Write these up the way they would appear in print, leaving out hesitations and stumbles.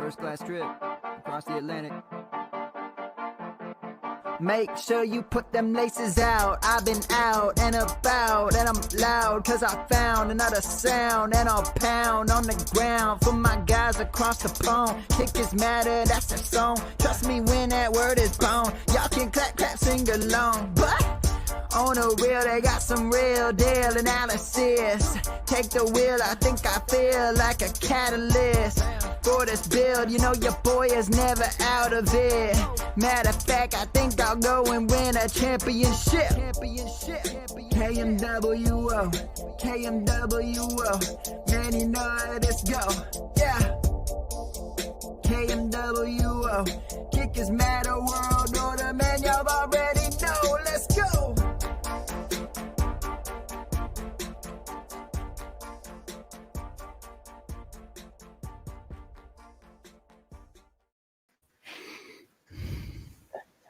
First class trip across the Atlantic. Make sure you put them laces out. I've been out and about, and I'm loud cause I found another sound. And I'll pound on the ground for my guys across the pond. Kickers matter, that's their song. Trust me when that word is bone. Y'all can clap, clap, sing along. But on the real, they got some real deal analysis. Take the wheel, I think I feel like a catalyst for this build. You know your boy is never out of it. Matter of fact, I think I'll go and win a championship. KMWO, KMWO. Man, you know how this go. Yeah. KMWO. Kickers matter, world order. Man, y'all already know. Let's go.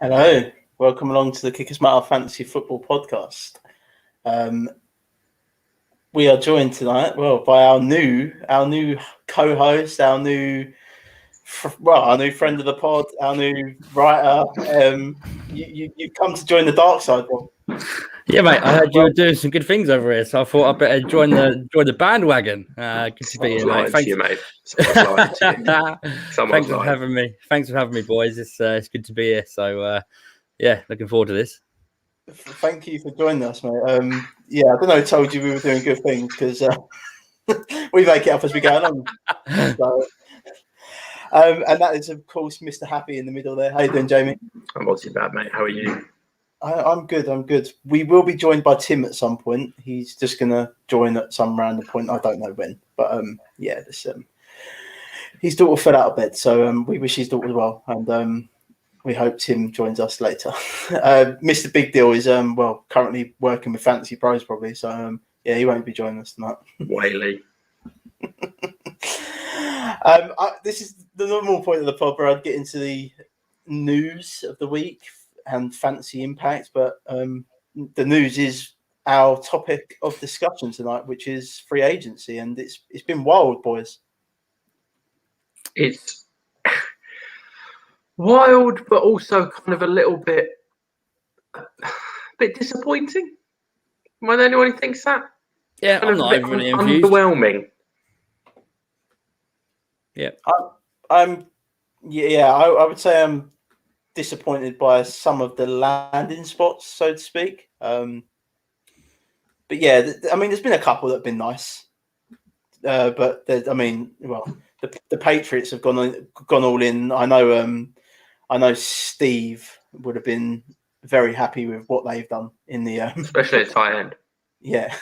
Hello, welcome along to the Kickers Matter Fantasy Football Podcast. We are joined tonight, by our new co-host, our new friend of the pod, our new writer. You've come to join the dark side, Bob. Yeah, mate. I heard you were doing some good things over here, so I thought I'd better join the bandwagon. Good to be here, mate. Thanks, mate. Thanks for having me. Thanks for having me, boys. It's good to be here. So, looking forward to this. Thank you for joining us, mate. I don't know who told you we were doing good things because we make it up as we go along. So, and that is, of course, Mr. Happy in the middle there. How you doing, Jamie? I'm not too bad, mate. How are you? I'm good. We will be joined by Tim at some point. He's just going to join at some random point. I don't know when. But, his daughter fell out of bed. So we wish his daughter well. And we hope Tim joins us later. Mr. Big Deal is, currently working with Fantasy Pros probably. So, he won't be joining us tonight. Whaley. This is the normal point of the pod where I'd get into the news of the week and fantasy impact, but the news is our topic of discussion tonight, which is free agency, and it's been wild, boys. It's wild, but also kind of a little bit disappointing. Am I the only one who thinks that? Yeah, kind I'm not overly confused. Underwhelming. Yeah, I would say I'm disappointed by some of the landing spots, so to speak. But there's been a couple that have been nice. But the Patriots have gone all in. I know Steve would have been very happy with what they've done in the especially at tight end. Yeah.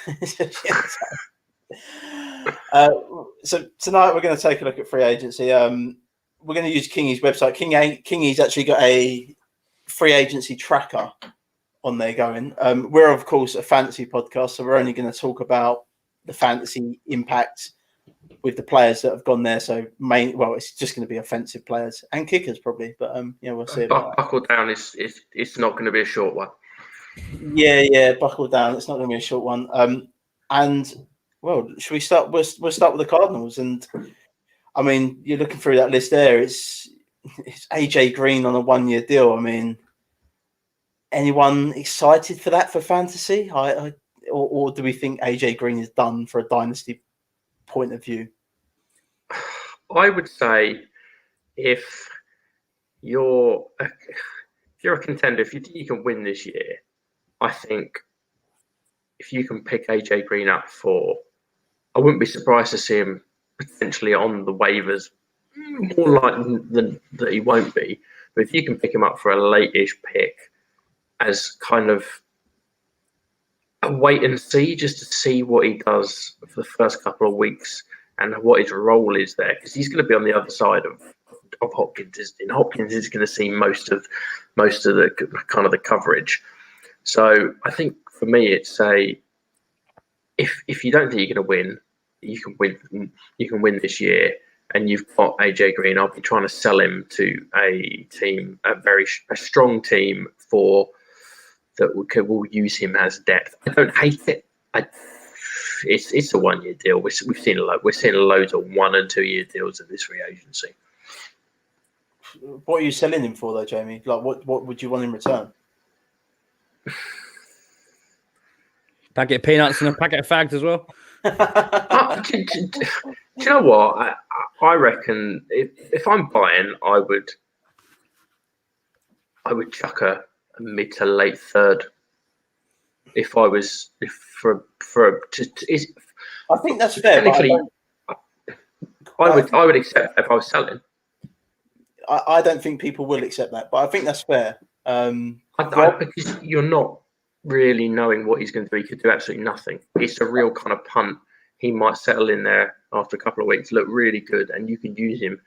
So tonight we're going to take a look at free agency. We're going to use Kingy's website. Kingy's actually got a free agency tracker on there going. We're, of course, a fantasy podcast, so we're only going to talk about the fantasy impact with the players that have gone there. So, it's just going to be offensive players and kickers probably, but we'll see. Buckle down. It's not going to be a short one. Yeah, buckle down. It's not going to be a short one. Should we start? We'll start with the Cardinals, and I mean, you're looking through that list there. It's AJ Green on a 1-year deal. I mean, anyone excited for that for fantasy? Or do we think AJ Green is done for a dynasty point of view? I would say if you're a contender, if you think you can win this year, I think if you can pick AJ Green up I wouldn't be surprised to see him potentially on the waivers, more likely than that he won't be. But if you can pick him up for a late-ish pick as kind of a wait and see, just to see what he does for the first couple of weeks and what his role is there, because he's going to be on the other side of Hopkins. Hopkins is going to see most of the kind of the coverage. So I think for me, it's if you don't think you're going to win, you can win this year, and you've got AJ Green. I'll be trying to sell him to a team, a strong team that will use him as depth. I don't hate it. It's a 1-year deal. We're seeing loads of 1 and 2 year deals in this free agency. What are you selling him for, though, Jamie? Like, what would you want in return? Packet of peanuts and a packet of fags as well. Do you know what? I reckon if I'm buying, I would chuck a mid to late third. I think that's fair. Technically, I would accept if I was selling. I don't think people will accept that, but I think that's fair. Because you're not really knowing what he's going to do. He could do absolutely nothing. It's a real kind of punt. He might settle in there after a couple of weeks, look really good, and you can use him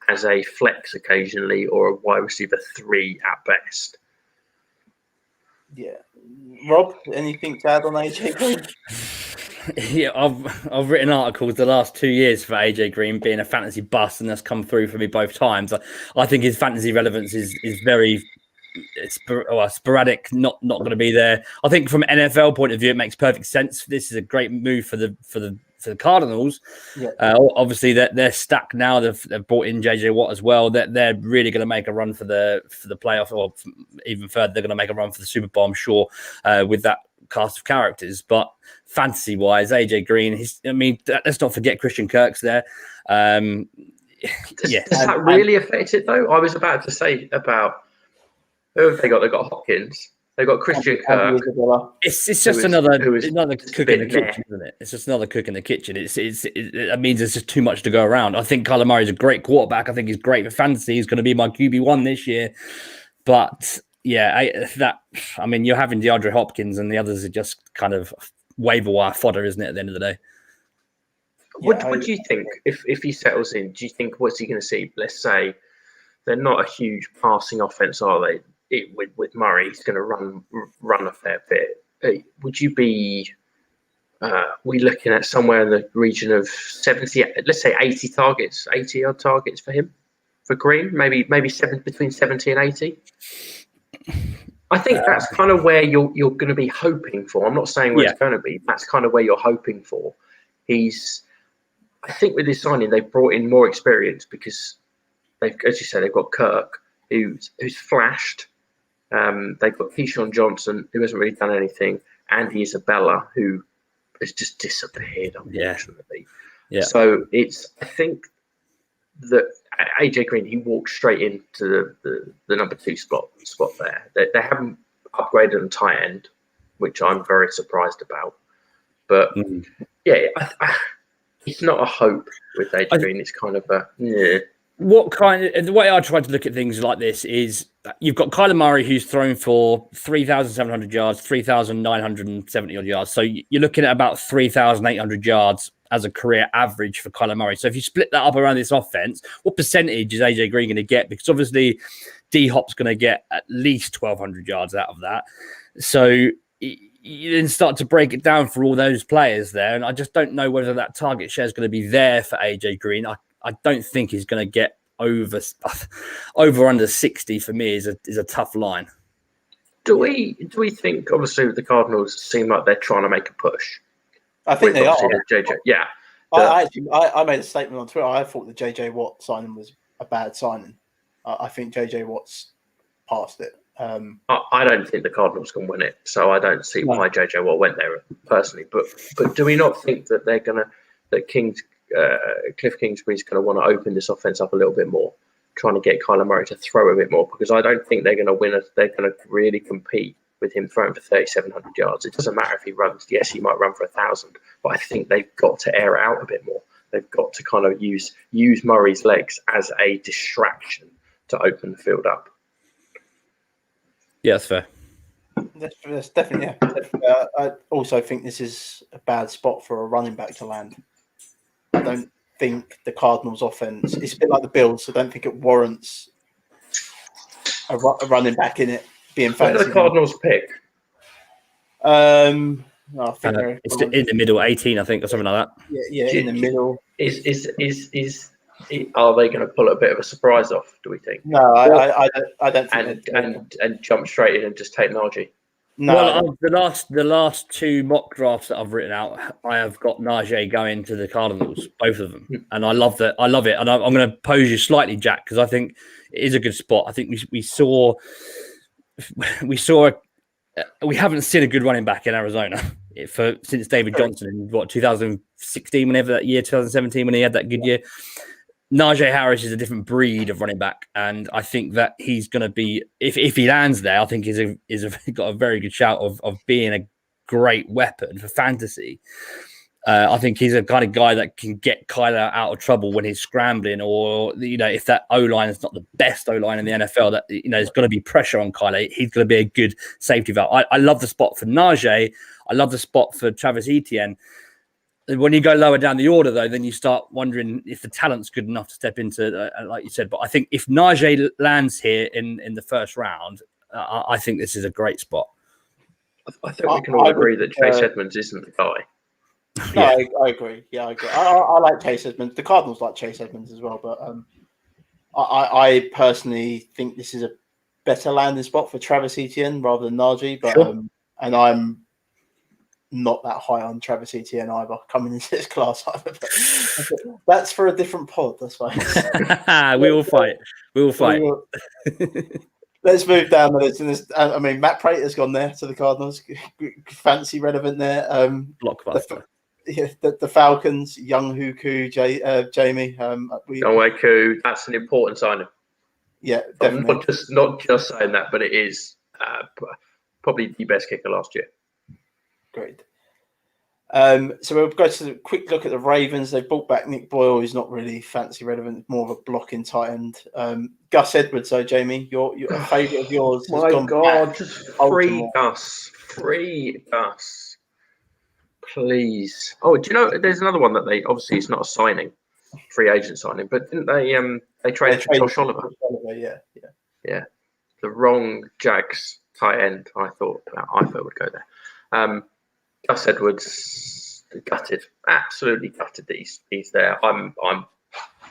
as a flex occasionally or a wide receiver 3 at best. Yeah. Rob, anything to add on AJ Green? Yeah, I've written articles the last 2 years for AJ Green being a fantasy bust, and that's come through for me both times. I think his fantasy relevance is very sporadic, not going to be there. I think from an NFL point of view, it makes perfect sense. This is a great move for the Cardinals. Yeah. Obviously, they're stuck now. They've brought in JJ Watt as well. They're really going to make a run for the playoff, or even further, they're going to make a run for the Super Bowl, I'm sure, with that cast of characters. But fantasy wise, AJ Green, let's not forget Christian Kirk's there. Does that really affect it though? I was about to say about who have they got? They've got Hopkins. They've got Christian Kirk. It's just another cook in the kitchen, isn't it? It's just another cook in the kitchen. That means there's just too much to go around. I think Kyler Murray's a great quarterback. I think he's great for fantasy. He's going to be my QB1 this year. But yeah, you're having DeAndre Hopkins, and the others are just kind of waiver wire fodder, isn't it? At the end of the day. What do you think if he settles in? Do you think what's he going to see? Let's say they're not a huge passing offense, are they? With Murray, he's going to run a fair bit. Would you be? We looking at somewhere in the region of 70, let's say 80 targets, 80 odd targets for him, for Green, maybe between 70 and 80. I think that's kind of where you're going to be hoping for. I'm not saying where it's going to be. That's kind of where you're hoping for. I think with this signing, they've brought in more experience because as you said, they've got Kirk, who's flashed. They've got Keyshawn Johnson, who hasn't really done anything, Andy Isabella, who has just disappeared, unfortunately. Yeah. So I think that AJ Green, he walked straight into the number 2 spot there. They haven't upgraded on tight end, which I'm very surprised about. But it's not a hope with AJ Green. It's kind of a the way I try to look at things like this is you've got Kyler Murray, who's thrown for 3,700 yards, 3,970 odd yards. So you're looking at about 3,800 yards as a career average for Kyler Murray. So if you split that up around this offense, what percentage is AJ Green going to get? Because obviously D-Hop's going to get at least 1,200 yards out of that. So you then start to break it down for all those players there. And I just don't know whether that target share is going to be there for AJ Green. I don't think he's going to get over under 60 for me is a tough line. Do we think, obviously, the Cardinals seem like they're trying to make a push? I think they are. JJ. Yeah. I made a statement on Twitter. I thought the JJ Watt signing was a bad signing. I think JJ Watt's past it. I don't think the Cardinals can win it, so I don't see why JJ Watt went there personally. But do we not think that they're gonna Cliff Kingsbury's going to want to open this offense up a little bit more, trying to get Kyler Murray to throw a bit more, because I don't think they're going to win. They're going to really compete with him throwing for 3,700 yards. It doesn't matter if he runs. Yes, he might run for 1,000, but I think they've got to air it out a bit more. They've got to kind of use Murray's legs as a distraction to open the field up. Yeah, that's fair. That's definitely, I also think this is a bad spot for a running back to land. I don't think the Cardinals' offense, it's a bit like the Bills, so I don't think it warrants a running back in it being fantasy. What do the Cardinals pick? I think it's in the middle, 18, I think, or something like that. Yeah, in the middle. Are they going to pull a bit of a surprise off, do we think? No, I don't think and jump straight in and just take Najee? No, Well, the last two mock drafts that I've written out, I have got Najee going to the Cardinals, both of them, and I love that. I love it, and I'm going to pose you slightly, Jack, because I think it is a good spot. I think we saw we haven't seen a good running back in Arizona since David Johnson in 2016, whenever that year, 2017, when he had that good year. Najee Harris is a different breed of running back, and I think that he's going to be, if he lands there, I think he's got a very good shout of being a great weapon for fantasy. I think he's a kind of guy that can get Kyler out of trouble when he's scrambling, or if that O-line is not the best O-line in the NFL, that there's going to be pressure on Kyler. He's going to be a good safety valve. I love the spot for Najee. I love the spot for Travis Etienne. When you go lower down the order, though, then you start wondering if the talent's good enough to step into, like you said. But I think if Najee lands here in the first round, I think this is a great spot. I think we can all agree that Chase Edmonds isn't the guy. No, I agree. Yeah, I agree. I like Chase Edmonds. The Cardinals like Chase Edmonds as well, but I personally think this is a better landing spot for Travis Etienne rather than Najee. But sure. And I'm not that high on Travis Etienne either coming into this class either. That's for a different pod, I suppose. We will fight. We will fight. Let's move down the list. I mean, Matt Prater's gone there to the Cardinals. Fancy relevant there. Blockbuster. The Falcons, Young Huku, Jamie. Young that's an important signing. Yeah, definitely. Not just saying that, but it is probably the best kicker last year. Great. So we'll go to a quick look at the Ravens. They brought back Nick Boyle, who's not really fancy relevant, more of a blocking tight end. Gus Edwards, though, Jamie, your favourite of yours. My God, just free Gus. Please. Oh, do you know, there's another one that obviously it's not a signing, free agent signing, but didn't they traded for Josh Oliver? Yeah. The wrong Jags tight end, I thought would go there. Gus Edwards, gutted, absolutely gutted that he's there. I'm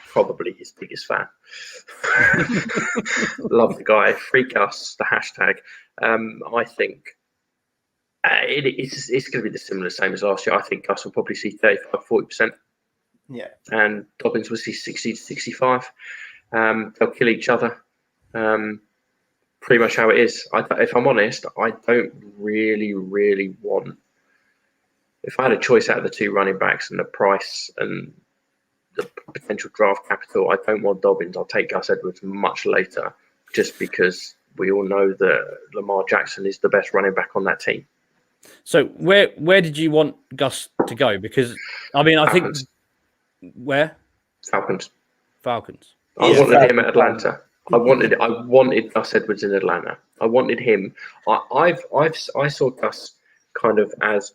probably his biggest fan. Love the guy. Free Gus, the hashtag. I think it's going to be the same as last year. I think Gus will probably see 35-40%. Yeah. And Dobbins will see 60 to 65. They'll kill each other. Pretty much how it is. If I'm honest, I don't really want. If I had a choice out of the two running backs and the price and the potential draft capital, I don't want Dobbins. I'll take Gus Edwards much later, just because we all know that Lamar Jackson is the best running back on that team. So where did you want Gus to go? Because I mean, I think where Falcons. I wanted him at Atlanta. I wanted Gus Edwards in Atlanta. I wanted him. I saw Gus kind of as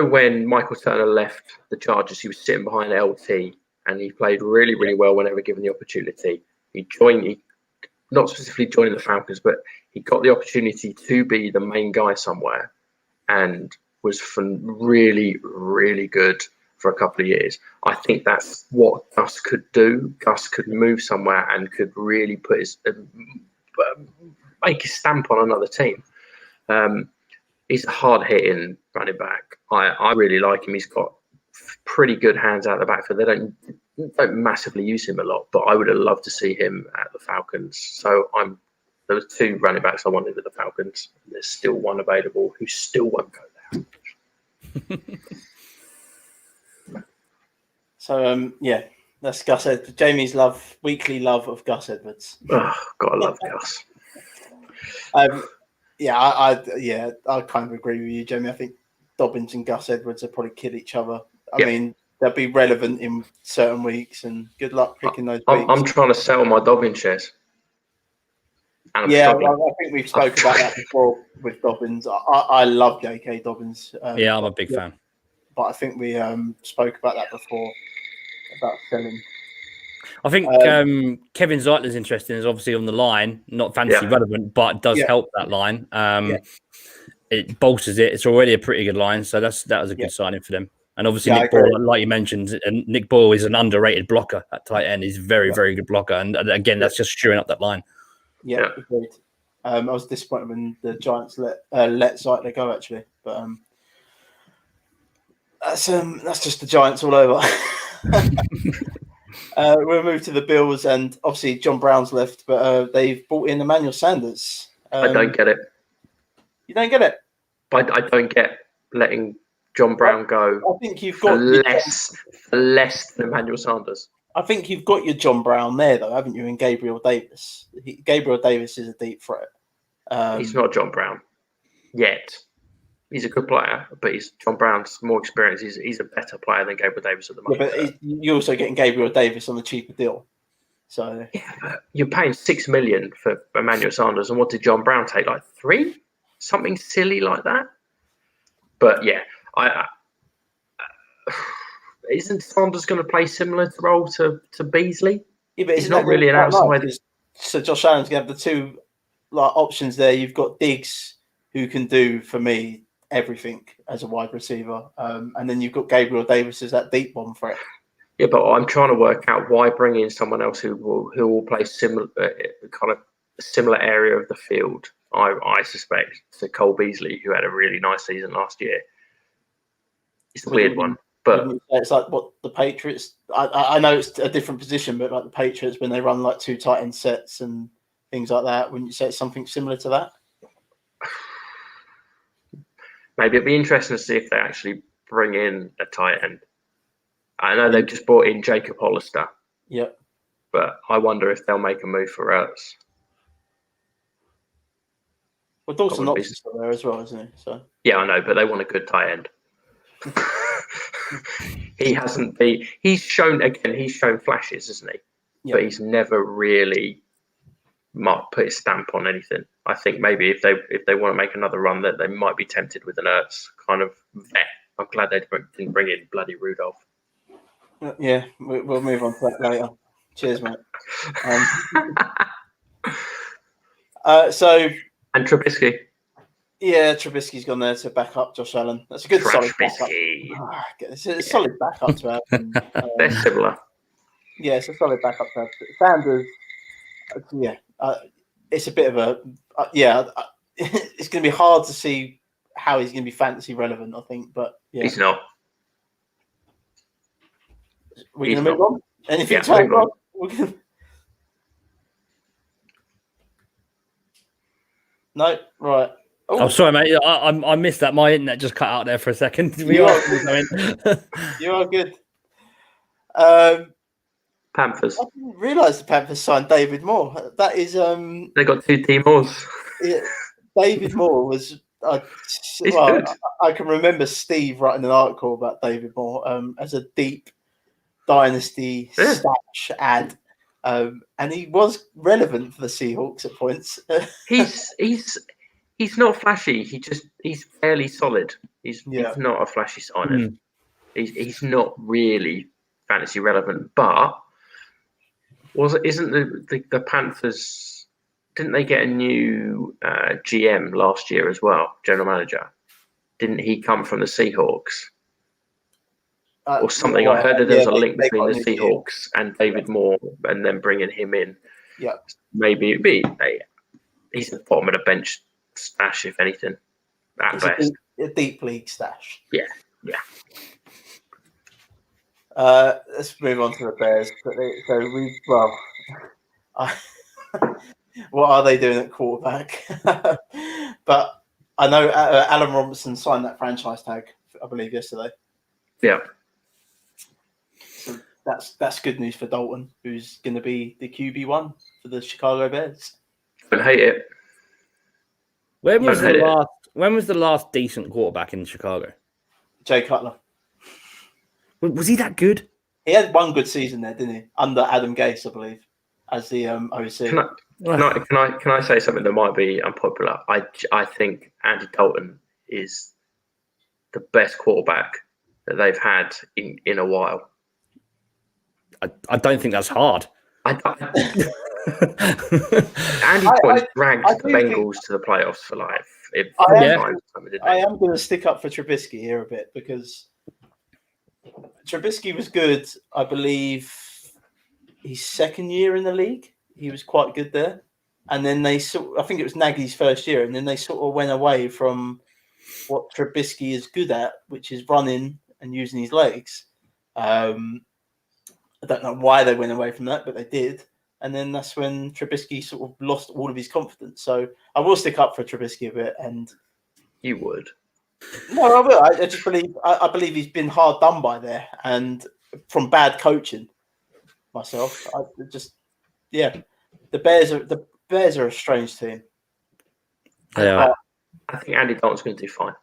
when Michael Turner left the Chargers, he was sitting behind LT and he played really, really well whenever given the opportunity. He not specifically joining the Falcons, but he got the opportunity to be the main guy somewhere and was really, really good for a couple of years. I think that's what Gus could do. Gus could move somewhere and could really put make his stamp on another team. He's a hard-hitting running back. I really like him. He's got pretty good hands out the backfield. They don't massively use him a lot, but I would have loved to see him at the Falcons. So there was two running backs I wanted at the Falcons. There's still one available who still won't go there. So that's Gus Edwards. Jamie's weekly love of Gus Edwards. Oh, gotta love Gus. I kind of agree with you, Jamie. I think Dobbins and Gus Edwards will probably kill each other. I mean, they'll be relevant in certain weeks, and good luck picking those weeks. I'm trying to sell my Dobbins shares. I think we've spoken about that before with Dobbins. I love J.K. Dobbins. I'm a big fan. But I think we spoke about that before, about selling. I think Kevin Zeitler's interesting. Is obviously on the line, not fantasy relevant, but does help that line. It bolsters it. It's already a pretty good line, so that was a good signing for them. And obviously, Nick Boyle, like you mentioned, and Nick Boyle is an underrated blocker at tight end. He's very, very good blocker, and again, that's just shoring up that line. Yeah, agreed. I was disappointed when the Giants let Zeitler go, actually, but that's just the Giants all over. We'll move to the Bills, and obviously John Brown's left, but they've brought in Emmanuel Sanders. I don't get it. You don't get it? I don't get letting John Brown go I think you've for got less than Emmanuel Sanders. I think you've got your John Brown there, though, haven't you? And Gabriel Davis. Gabriel Davis is a deep threat. He's not John Brown yet. He's a good player, but John Brown's more experienced. He's a better player than Gabriel Davis at the moment. Yeah, but you're also getting Gabriel Davis on a cheaper deal. So yeah, but you're paying $6 million for Emmanuel Sanders, and what did John Brown take? Like 3, something silly like that. But yeah, isn't Sanders going to play similar role to Beasley? Yeah, but he's not really an outside. So Josh Allen's going to have the two options there. You've got Diggs, who can do for me everything as a wide receiver, and then you've got Gabriel Davis as that deep bomb threat. Yeah, but I'm trying to work out why bring in someone else who will play similar area of the field. I suspect to Cole Beasley, who had a really nice season last year. It's a weird one, but it's like what the Patriots. I know it's a different position, but like the Patriots when they run like 2 tight end sets and things like that. Wouldn't you say it's something similar to that? Maybe it'd be interesting to see if they actually bring in a tight end. I know they've just brought in Jacob Hollister. Yep. But I wonder if they'll make a move for Ertz. Well, Dawson Knox is still there as well, isn't he? So yeah, I know, but they want a good tight end. He's shown flashes, isn't he? Yep. But he's never really put his stamp on anything. I think maybe if they want to make another run, that they might be tempted with an Ertz kind of vet. I'm glad they didn't bring in bloody Rudolph. Yeah, we'll move on to that later. Cheers, mate. And Trubisky. Yeah, Trubisky's gone there to back up Josh Allen. That's a good solid backup. It's a solid backup to have. They're similar. Yeah, it's a solid backup to have. Sanders, it's a bit of a it's going to be hard to see how he's going to be fantasy relevant, I think, but yeah. He's not. We're going to move on? Anything to add, Rob? No? Right. Oh, sorry, mate. I missed that. My internet just cut out there for a second. You are good. Panthers. I didn't realise the Panthers signed David Moore. That is... They got 2 Timors. Yeah, David Moore was... I can remember Steve writing an article about David Moore as a deep dynasty stash ad. And he was relevant for the Seahawks at points. He's not flashy. He's fairly solid. He's not a flashy signing. He's not really fantasy relevant. But isn't the Panthers? Didn't they get a new GM last year as well? General manager. Didn't he come from the Seahawks? Or something. I heard that there's a link between the Seahawks and David Moore, and then bringing him in. Yeah, maybe he's at the bottom of the bench stash, if anything. At best, a deep league stash. Yeah. Let's move on to the Bears. What are they doing at quarterback? But I know Alan Robinson signed that franchise tag, I believe, yesterday. Yeah. So that's good news for Dalton, who's going to be the QB1 for the Chicago Bears. I hate it. When was the last decent quarterback in Chicago? Jay Cutler. Was he that good? He had one good season there, didn't he? Under Adam Gase, I believe, as the OC. Can I say something that might be unpopular? I think Andy Dalton is the best quarterback that they've had in a while. I don't think that's hard. Andy Dalton dragged the Bengals to the playoffs for life. I am going to stick up for Trubisky here a bit because Trubisky was good, I believe, his second year in the league. He was quite good there. and then I think it was Nagy's first year, and then they sort of went away from what Trubisky is good at, which is running and using his legs. I don't know why they went away from that, but they did. And then that's when Trubisky sort of lost all of his confidence. So I will stick up for Trubisky a bit. And You would. no, I will. I just believe I believe he's been hard done by there, and from bad coaching. Myself, the Bears are a strange team. Yeah. I think Andy Dalton's going to do fine.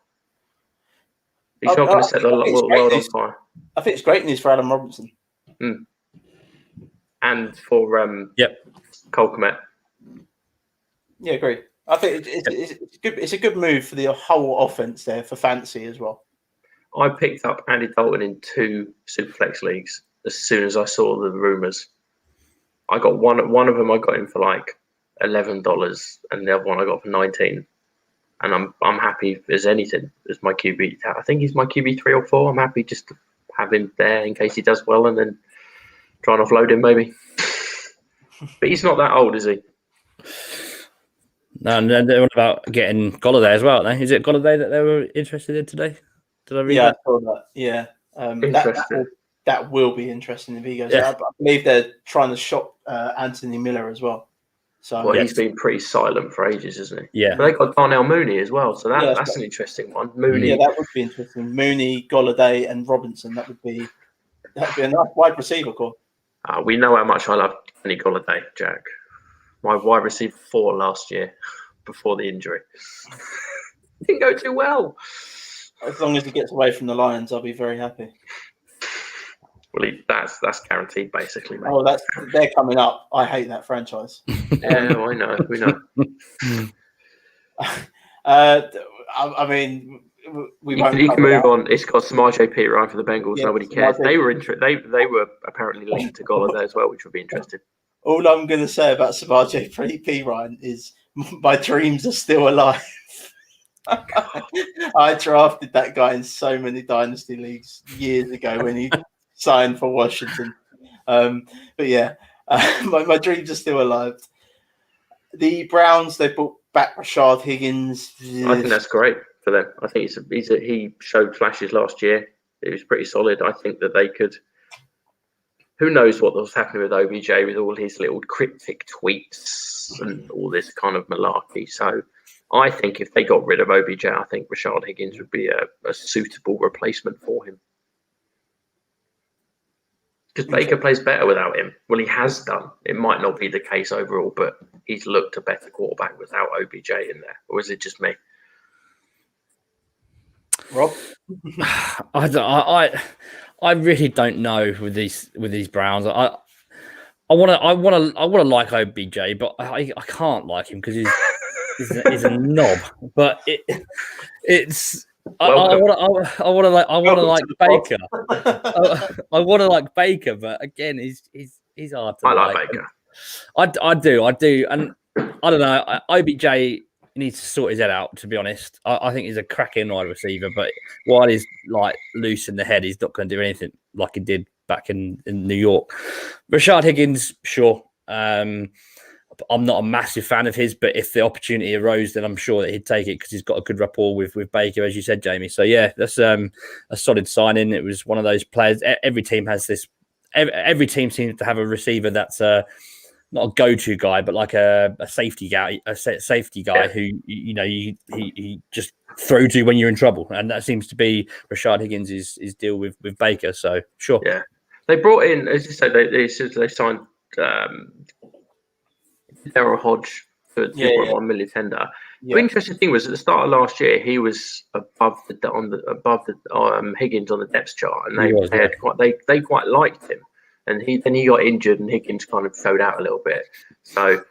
He's not going to set the world on fire. I think it's great news for Adam Robinson. And for Cole Kmet. Yeah, agree. I think it's good. It's a good move for the whole offense there for fantasy as well. I picked up Andy Dalton in 2 Superflex leagues as soon as I saw the rumours. I got one of them. I got him for like $11, and the other one I got for $19. And I'm happy as anything as my QB. I think he's my QB 3 or 4. I'm happy just to have him there in case he does well, and then try and offload him maybe. But he's not that old, is he? No, and then what about getting Golladay as well? Is it Golladay that they were interested in today? Did I read that? I saw that. Yeah, Interesting. that will be interesting if he goes. Yeah. I believe they're trying to shop Anthony Miller as well. So He's been pretty silent for ages, isn't he? Yeah. But they got Darnell Mooney as well, so that's an interesting one. Mooney. Yeah, that would be interesting. Mooney, Golladay, and Robinson. That'd be a nice wide receiver core. We know how much I love Kenny Golladay, Jack. My wide receiver 4 last year before the injury. Didn't go too well. As long as he gets away from the Lions, I'll be very happy. Well, that's guaranteed, basically, mate. Oh, they're coming up. I hate that franchise. Yeah, I know. We know. I mean, we You can move on. It's got Samaj P. Ryan for the Bengals. Yeah, Nobody cares. Samaj They were they were apparently linked to Golladay as well, which would be interesting. All I'm going to say about Samaj P. Ryan is my dreams are still alive. I drafted that guy in so many dynasty leagues years ago when he signed for Washington. But yeah, my dreams are still alive. The Browns, they brought back Rashard Higgins. I think that's great for them. I think he showed flashes last year. It was pretty solid. I think that they could. Who knows what was happening with OBJ with all his little cryptic tweets and all this kind of malarkey. So I think if they got rid of OBJ, I think Rashard Higgins would be a suitable replacement for him. Because Baker plays better without him. Well, he has done. It might not be the case overall, but he's looked a better quarterback without OBJ in there. Or is it just me? Rob? I really don't know with these Browns. I want to like OBJ, but I can't like him because he's a knob. But it's I want to like Baker. I want to like Baker, but again, he's hard to I like Baker. I do, and I don't know. OBJ needs to sort his head out. To be honest, I think he's a cracking wide receiver, but while he's like loose in the head, he's not going to do anything like he did back in New York. Rashard Higgins, sure. I'm not a massive fan of his, but if the opportunity arose, then I'm sure that he'd take it because he's got a good rapport with Baker, as you said, Jamie. So yeah, that's a solid signing. It was one of those players. Every team has this. Every team seems to have a receiver that's not a go-to guy, but like a safety guy, who he just throw to when you're in trouble, and that seems to be Rashard Higgins' deal with Baker. So sure, yeah, they brought in, as you said, they signed Darryl Hodge for $2.1 million tender. Yeah. The interesting thing was at the start of last year, he was above the Higgins on the depth chart, and they quite liked him. And he got injured, and Higgins kind of showed out a little bit. So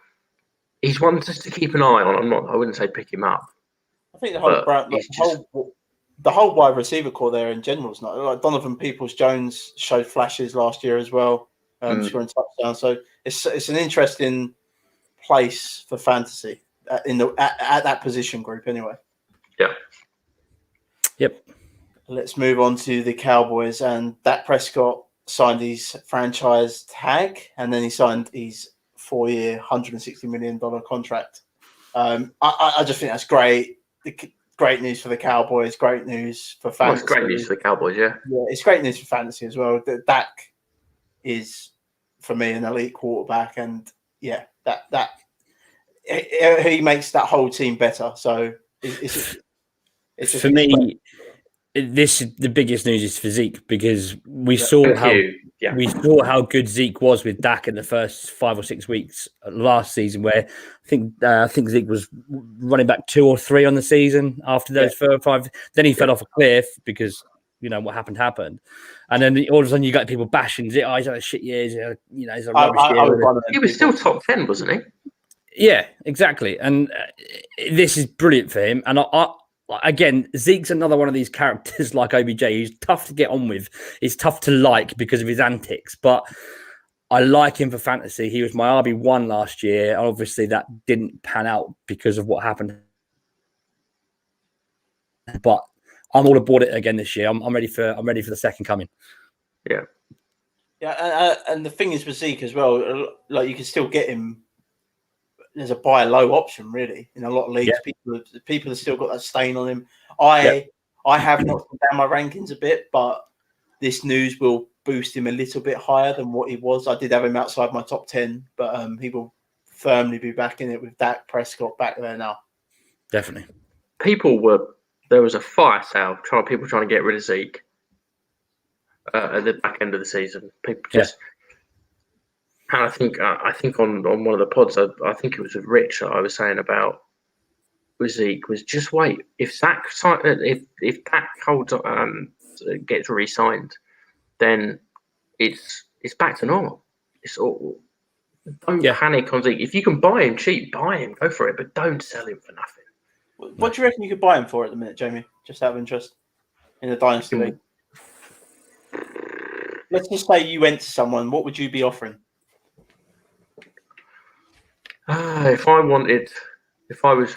he's one just to keep an eye on. I wouldn't say pick him up. I think the whole wide receiver core there in general is not like Donovan Peoples-Jones showed flashes last year as well, scoring touchdowns. So it's an interesting place for fantasy at that position group anyway. Yeah. Yep. Let's move on to the Cowboys, and Dak Prescott signed his franchise tag, and then he signed his 4-year, $160 million contract. I just think that's great. Great news for the Cowboys. Great news for fantasy. Well, it's great news for the Cowboys, yeah. Yeah, it's great news for fantasy as well. Dak is, for me, an elite quarterback, and yeah, that he makes that whole team better. So it's just, for me. The biggest news is for Zeke, because we saw how good Zeke was with Dak in the first 5 or 6 weeks last season, where I think Zeke was running back 2 or 3 on the season after those 4 or 5. Then he fell off a cliff because what happened, and then all of a sudden you got people bashing Zeke. Oh, he's had a shit year. He's a rubbish year. He was still top 10, wasn't he? Yeah, exactly. And this is brilliant for him. And again, Zeke's another one of these characters like OBJ who's tough to get on with. He's tough to like because of his antics, but I like him for fantasy. He was my RB1 last year. Obviously, that didn't pan out because of what happened. But I'm all aboard it again this year. I'm ready for the second coming. Yeah. Yeah, and the thing is with Zeke as well, like you can still get him. There's a buy low option really in a lot of leagues. Yeah. People have still got that stain on him. I have knocked down my rankings a bit, but this news will boost him a little bit higher than what he was. I did have him outside my top 10, but he will firmly be back in it with Dak Prescott back there now. Definitely. There was a fire sale, people trying to get rid of Zeke at the back end of the season. People just. Yeah. And I think on one of the pods, I think it was with Rich that I was saying about with Zeke was just wait. If Dak holds gets re-signed, then it's back to normal. It's all. Don't panic on Zeke. If you can buy him cheap, buy him, go for it, but don't sell him for nothing. What do you reckon you could buy him for at the minute, Jamie? Just out of interest in the Dynasty League. Let's just say you went to someone. What would you be offering? If I was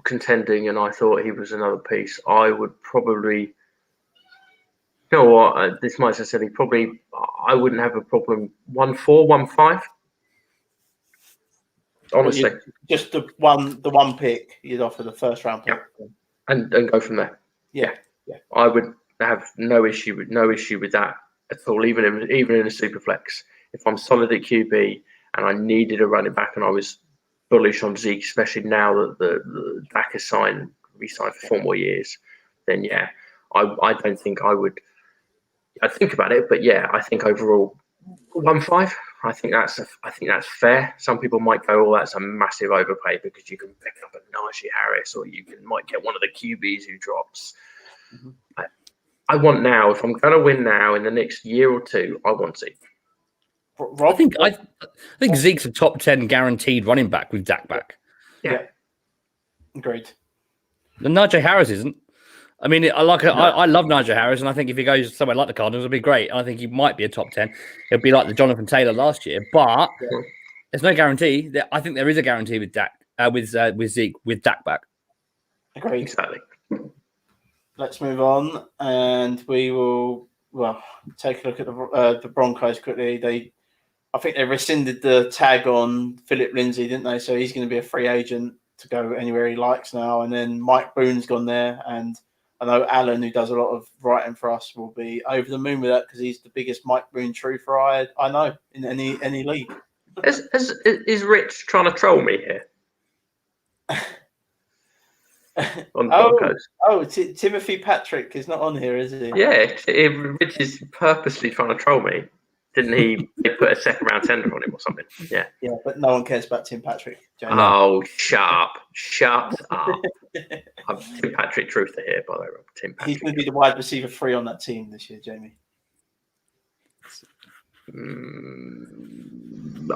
contending and I thought he was another piece, I would probably. You know what? This might sound silly. Probably, I wouldn't have a problem. 1.4, 1.5. Honestly, just the one pick you'd offer the first round pick, and go from there. Yeah. I would have no issue with that at all. Even in a super flex, if I'm solid at QB and I needed a running back and I was bullish on Zeke, especially now that the Dak has re-signed for 4 more years, then I don't think I would. I'd think about it, but I think overall 1.5. I think that's fair. Some people might go, "Oh, that's a massive overpay," because you can pick up a Najee Harris, or might get one of the QBs who drops. Mm-hmm. I want now. If I'm going to win now in the next year or 2, I want Zeke. I think Zeke's a top 10 guaranteed running back with Dak back. Yeah. Agreed. And Najee Harris isn't. I mean, I love Najee Harris, and I think if he goes somewhere like the Cardinals, it'll be great. And I think he might be a top 10. It'll be like the Jonathan Taylor last year, but there's no guarantee. I think there is a guarantee with Dak, with Zeke, with Dak back. Agreed. Exactly. Let's move on, and we will take a look at the Broncos quickly. I think they rescinded the tag on Philip Lindsay, didn't they? So he's going to be a free agent to go anywhere he likes now. And then Mike Boone's gone there, and I know Alan, who does a lot of writing for us, will be over the moon with that because he's the biggest Mike Boone truther I know in any league. Is Rich trying to troll me here? On Broncos. Timothy Patrick is not on here, is he? Yeah, Rich is purposely trying to troll me. Didn't he put a second round tender on him or something? Yeah. Yeah, but no one cares about Tim Patrick. Jamie. Oh, shut up. I'm Tim Patrick truther here, by the way. Tim Patrick. He's going to be the wide receiver 3 on that team this year, Jamie.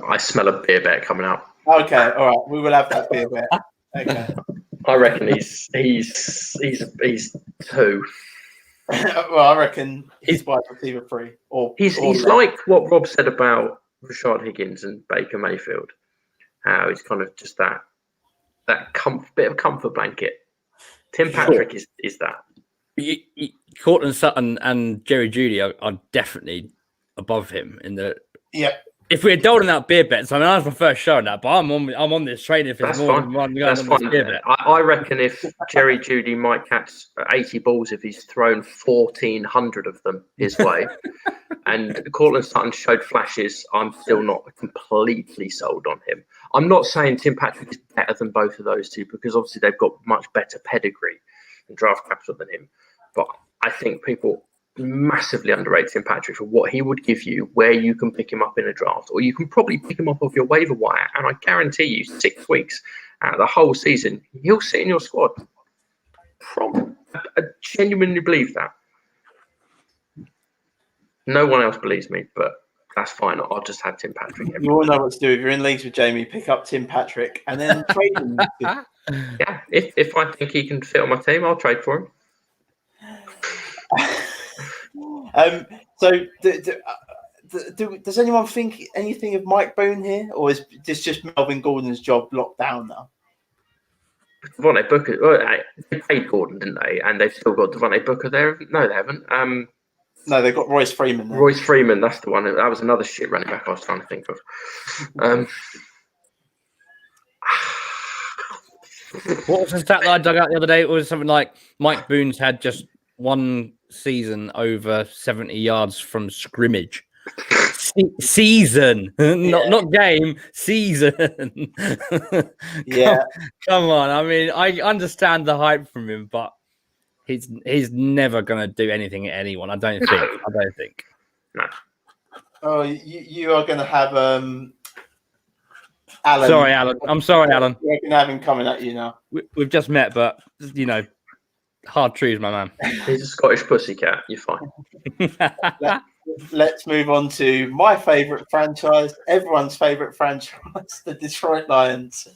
I smell a beer bet coming out. Okay, all right. We will have that beer bet. Okay. I reckon he's 2. Well, I reckon he's wide receiver 3. He's like what Rob said about Rashard Higgins and Baker Mayfield. How he's kind of just that bit of comfort blanket. Tim Patrick is that. Cortland Sutton and Jerry Jeudy are definitely above him in the. Yeah. if we're doling out beer bets, I mean, that's my first show now, but I'm on this train if it's That's more fine. than one. That's fine. I reckon if Jerry Judy might catch 80 balls if he's thrown 1,400 of them his way, and Cortland Sutton showed flashes, I'm still not completely sold on him. I'm not saying Tim Patrick is better than both of those two because obviously they've got much better pedigree and draft capital than him. But I think people massively underrate Tim Patrick for what he would give you, where you can pick him up in a draft, or you can probably pick him up off your waiver wire. And I guarantee you, 6 weeks out of the whole season, he'll sit in your squad. I genuinely believe that. No one else believes me, but that's fine. I'll just have Tim Patrick. You all know what to do. If you're in leagues with Jamie, pick up Tim Patrick and then trade him. Yeah, if I think he can fit on my team, I'll trade for him. So, does anyone think anything of Mike Boone here, or is this just Melvin Gordon's job locked down now? Devontae Booker. Well, they paid Gordon, didn't they? And they've still got Devontae Booker there. No, they haven't. No, they've got Royce Freeman there. Royce Freeman, that's the one. That was another shit running back I was trying to think of. What was the stat that I dug out the other day? It was something like Mike Boone's had just one season over 70 yards from scrimmage. Season, not game, season. Yeah. Come on. I mean, I understand the hype from him, but he's never going to do anything at anyone. I don't think. No. Oh, you are going to have Alan. Sorry, Alan. I'm sorry, Alan. You're going to have him coming at you now. We've just met, but hard truths, my man. He's a Scottish pussycat. You're fine. Let's move on to my favourite franchise, everyone's favourite franchise, the Detroit Lions.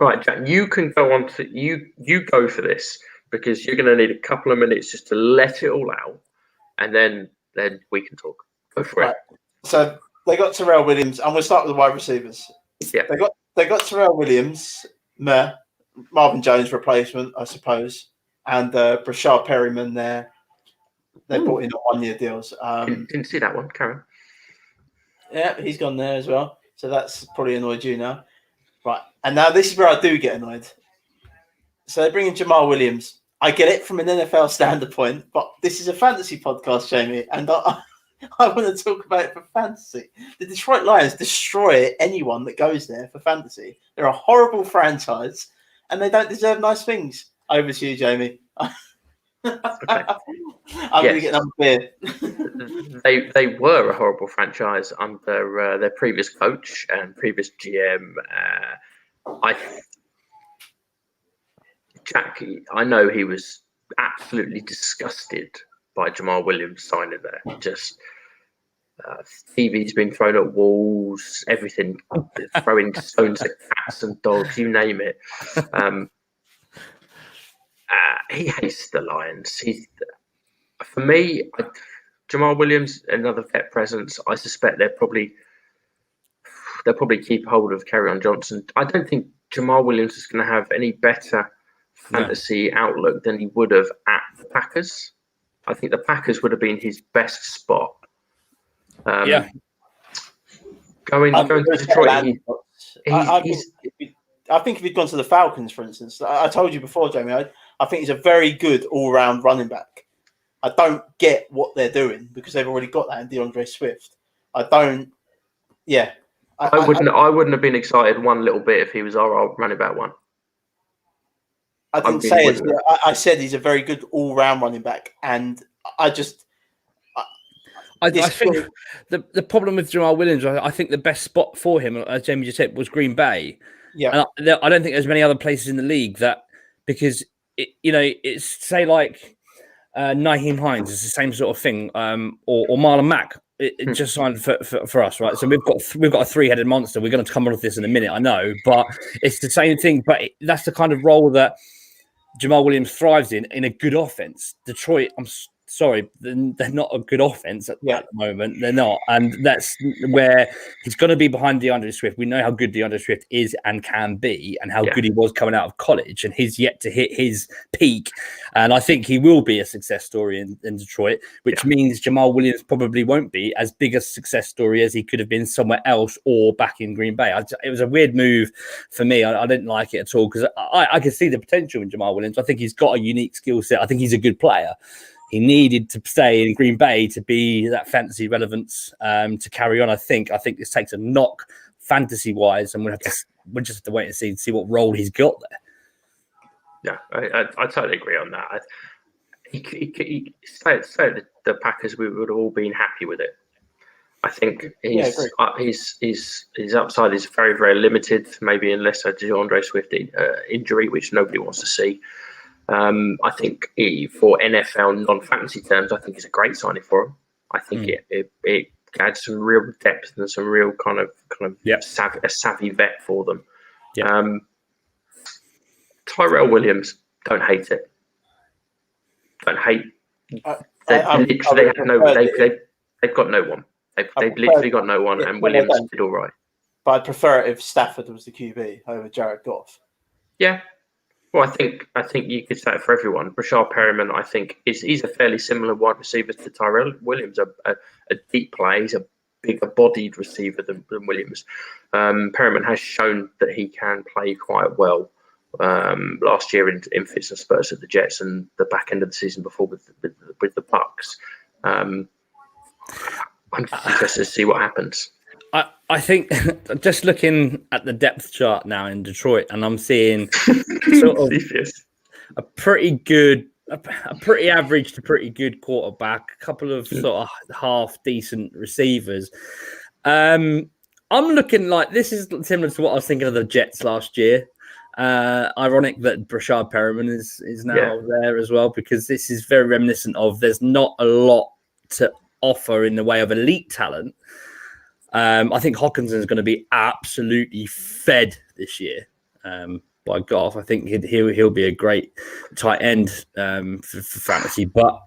Right, Jack, you can go on to you go for this because you're going to need a couple of minutes just to let it all out, and then we can talk. Go for it. So they got Terrell Williams, and we'll start with the wide receivers. Yeah, they got Terrell Williams, Marvin Jones replacement, I suppose, and Brashard Perryman there. They brought in on 1-year deals. Didn't see that one, Karen. Yeah, he's gone there as well. So that's probably annoyed you now. Right. And now this is where I do get annoyed. So they bring in Jamal Williams. I get it from an NFL standpoint, but this is a fantasy podcast, Jamie, and I want to talk about it for fantasy. The Detroit Lions destroy anyone that goes there for fantasy. They're a horrible franchise, and they don't deserve nice things. Over to you, Jamie. Okay. I'm going to get another beer. They were a horrible franchise under their previous coach and previous GM. I know he was absolutely disgusted by Jamal Williams signing there. Just TV's been thrown at walls, everything, throwing stones at cats and dogs, you name it. He hates the Lions. For me, Jamal Williams, another vet presence. I suspect they'll probably keep hold of Kerryon Johnson. I don't think Jamal Williams is going to have any better fantasy outlook than he would have at the Packers. I think the Packers would have been his best spot. Going to Detroit. I think if he'd gone to the Falcons, for instance, I told you before, Jamie, I think he's a very good all-round running back. I don't get what they're doing because they've already got that in DeAndre Swift. I wouldn't have been excited one little bit if he was our running back one. I didn't say it. I said he's a very good all-round running back, and I think the problem with Jamal Williams, I think the best spot for him, as Jamie just said, was Green Bay. Yeah, and I don't think there's many other places in the league that because it's say like Nyheim Hines is the same sort of thing, or Marlon Mack. It just signed for us, right? So we've got a three-headed monster. We're going to come on with this in a minute, I know, but it's the same thing. But that's the kind of role that Jamal Williams thrives in a good offense. Detroit, I'm sorry, they're not a good offense at the moment. They're not. And that's where he's going to be behind DeAndre Swift. We know how good DeAndre Swift is and can be and how good he was coming out of college. And he's yet to hit his peak. And I think he will be a success story in Detroit, which means Jamal Williams probably won't be as big a success story as he could have been somewhere else or back in Green Bay. It was a weird move for me. I didn't like it at all because I can see the potential in Jamal Williams. I think he's got a unique skill set. I think he's a good player. He needed to stay in Green Bay to be that fantasy relevance to carry on. I think this takes a knock fantasy wise, and we'll just have to wait and see what role he's got there. Yeah, I totally agree on that. He say the Packers, we would have all been happy with it. I think his upside is very, very limited, maybe unless a DeAndre Swift injury, which nobody wants to see. I think for NFL non-fantasy terms, I think it's a great signing for him. I think it adds some real depth and some real kind of savvy vet for them. Yeah. Tyrell Williams, don't hate it. Don't hate. They've got no one. They've literally got no one, and Williams did all right. But I'd prefer it if Stafford was the QB over Jared Goff. Yeah. Well, I think you could say it for everyone. Rashard Perriman, I think, he's a fairly similar wide receiver to Tyrell Williams, a deep play. He's a bigger bodied receiver than Williams. Perriman has shown that he can play quite well. Last year in fits and spurts at the Jets and the back end of the season before with the Bucks. I'm interested to see what happens. I think just looking at the depth chart now in Detroit, and I'm seeing sort of a pretty average to pretty good quarterback, a couple of sort of half decent receivers. I'm looking like this is similar to what I was thinking of the Jets last year. Ironic that Rashard Perriman is now there as well, because this is very reminiscent of there's not a lot to offer in the way of elite talent. I think Hawkinson is going to be absolutely fed this year by Goff. I think he'll be a great tight end for fantasy, but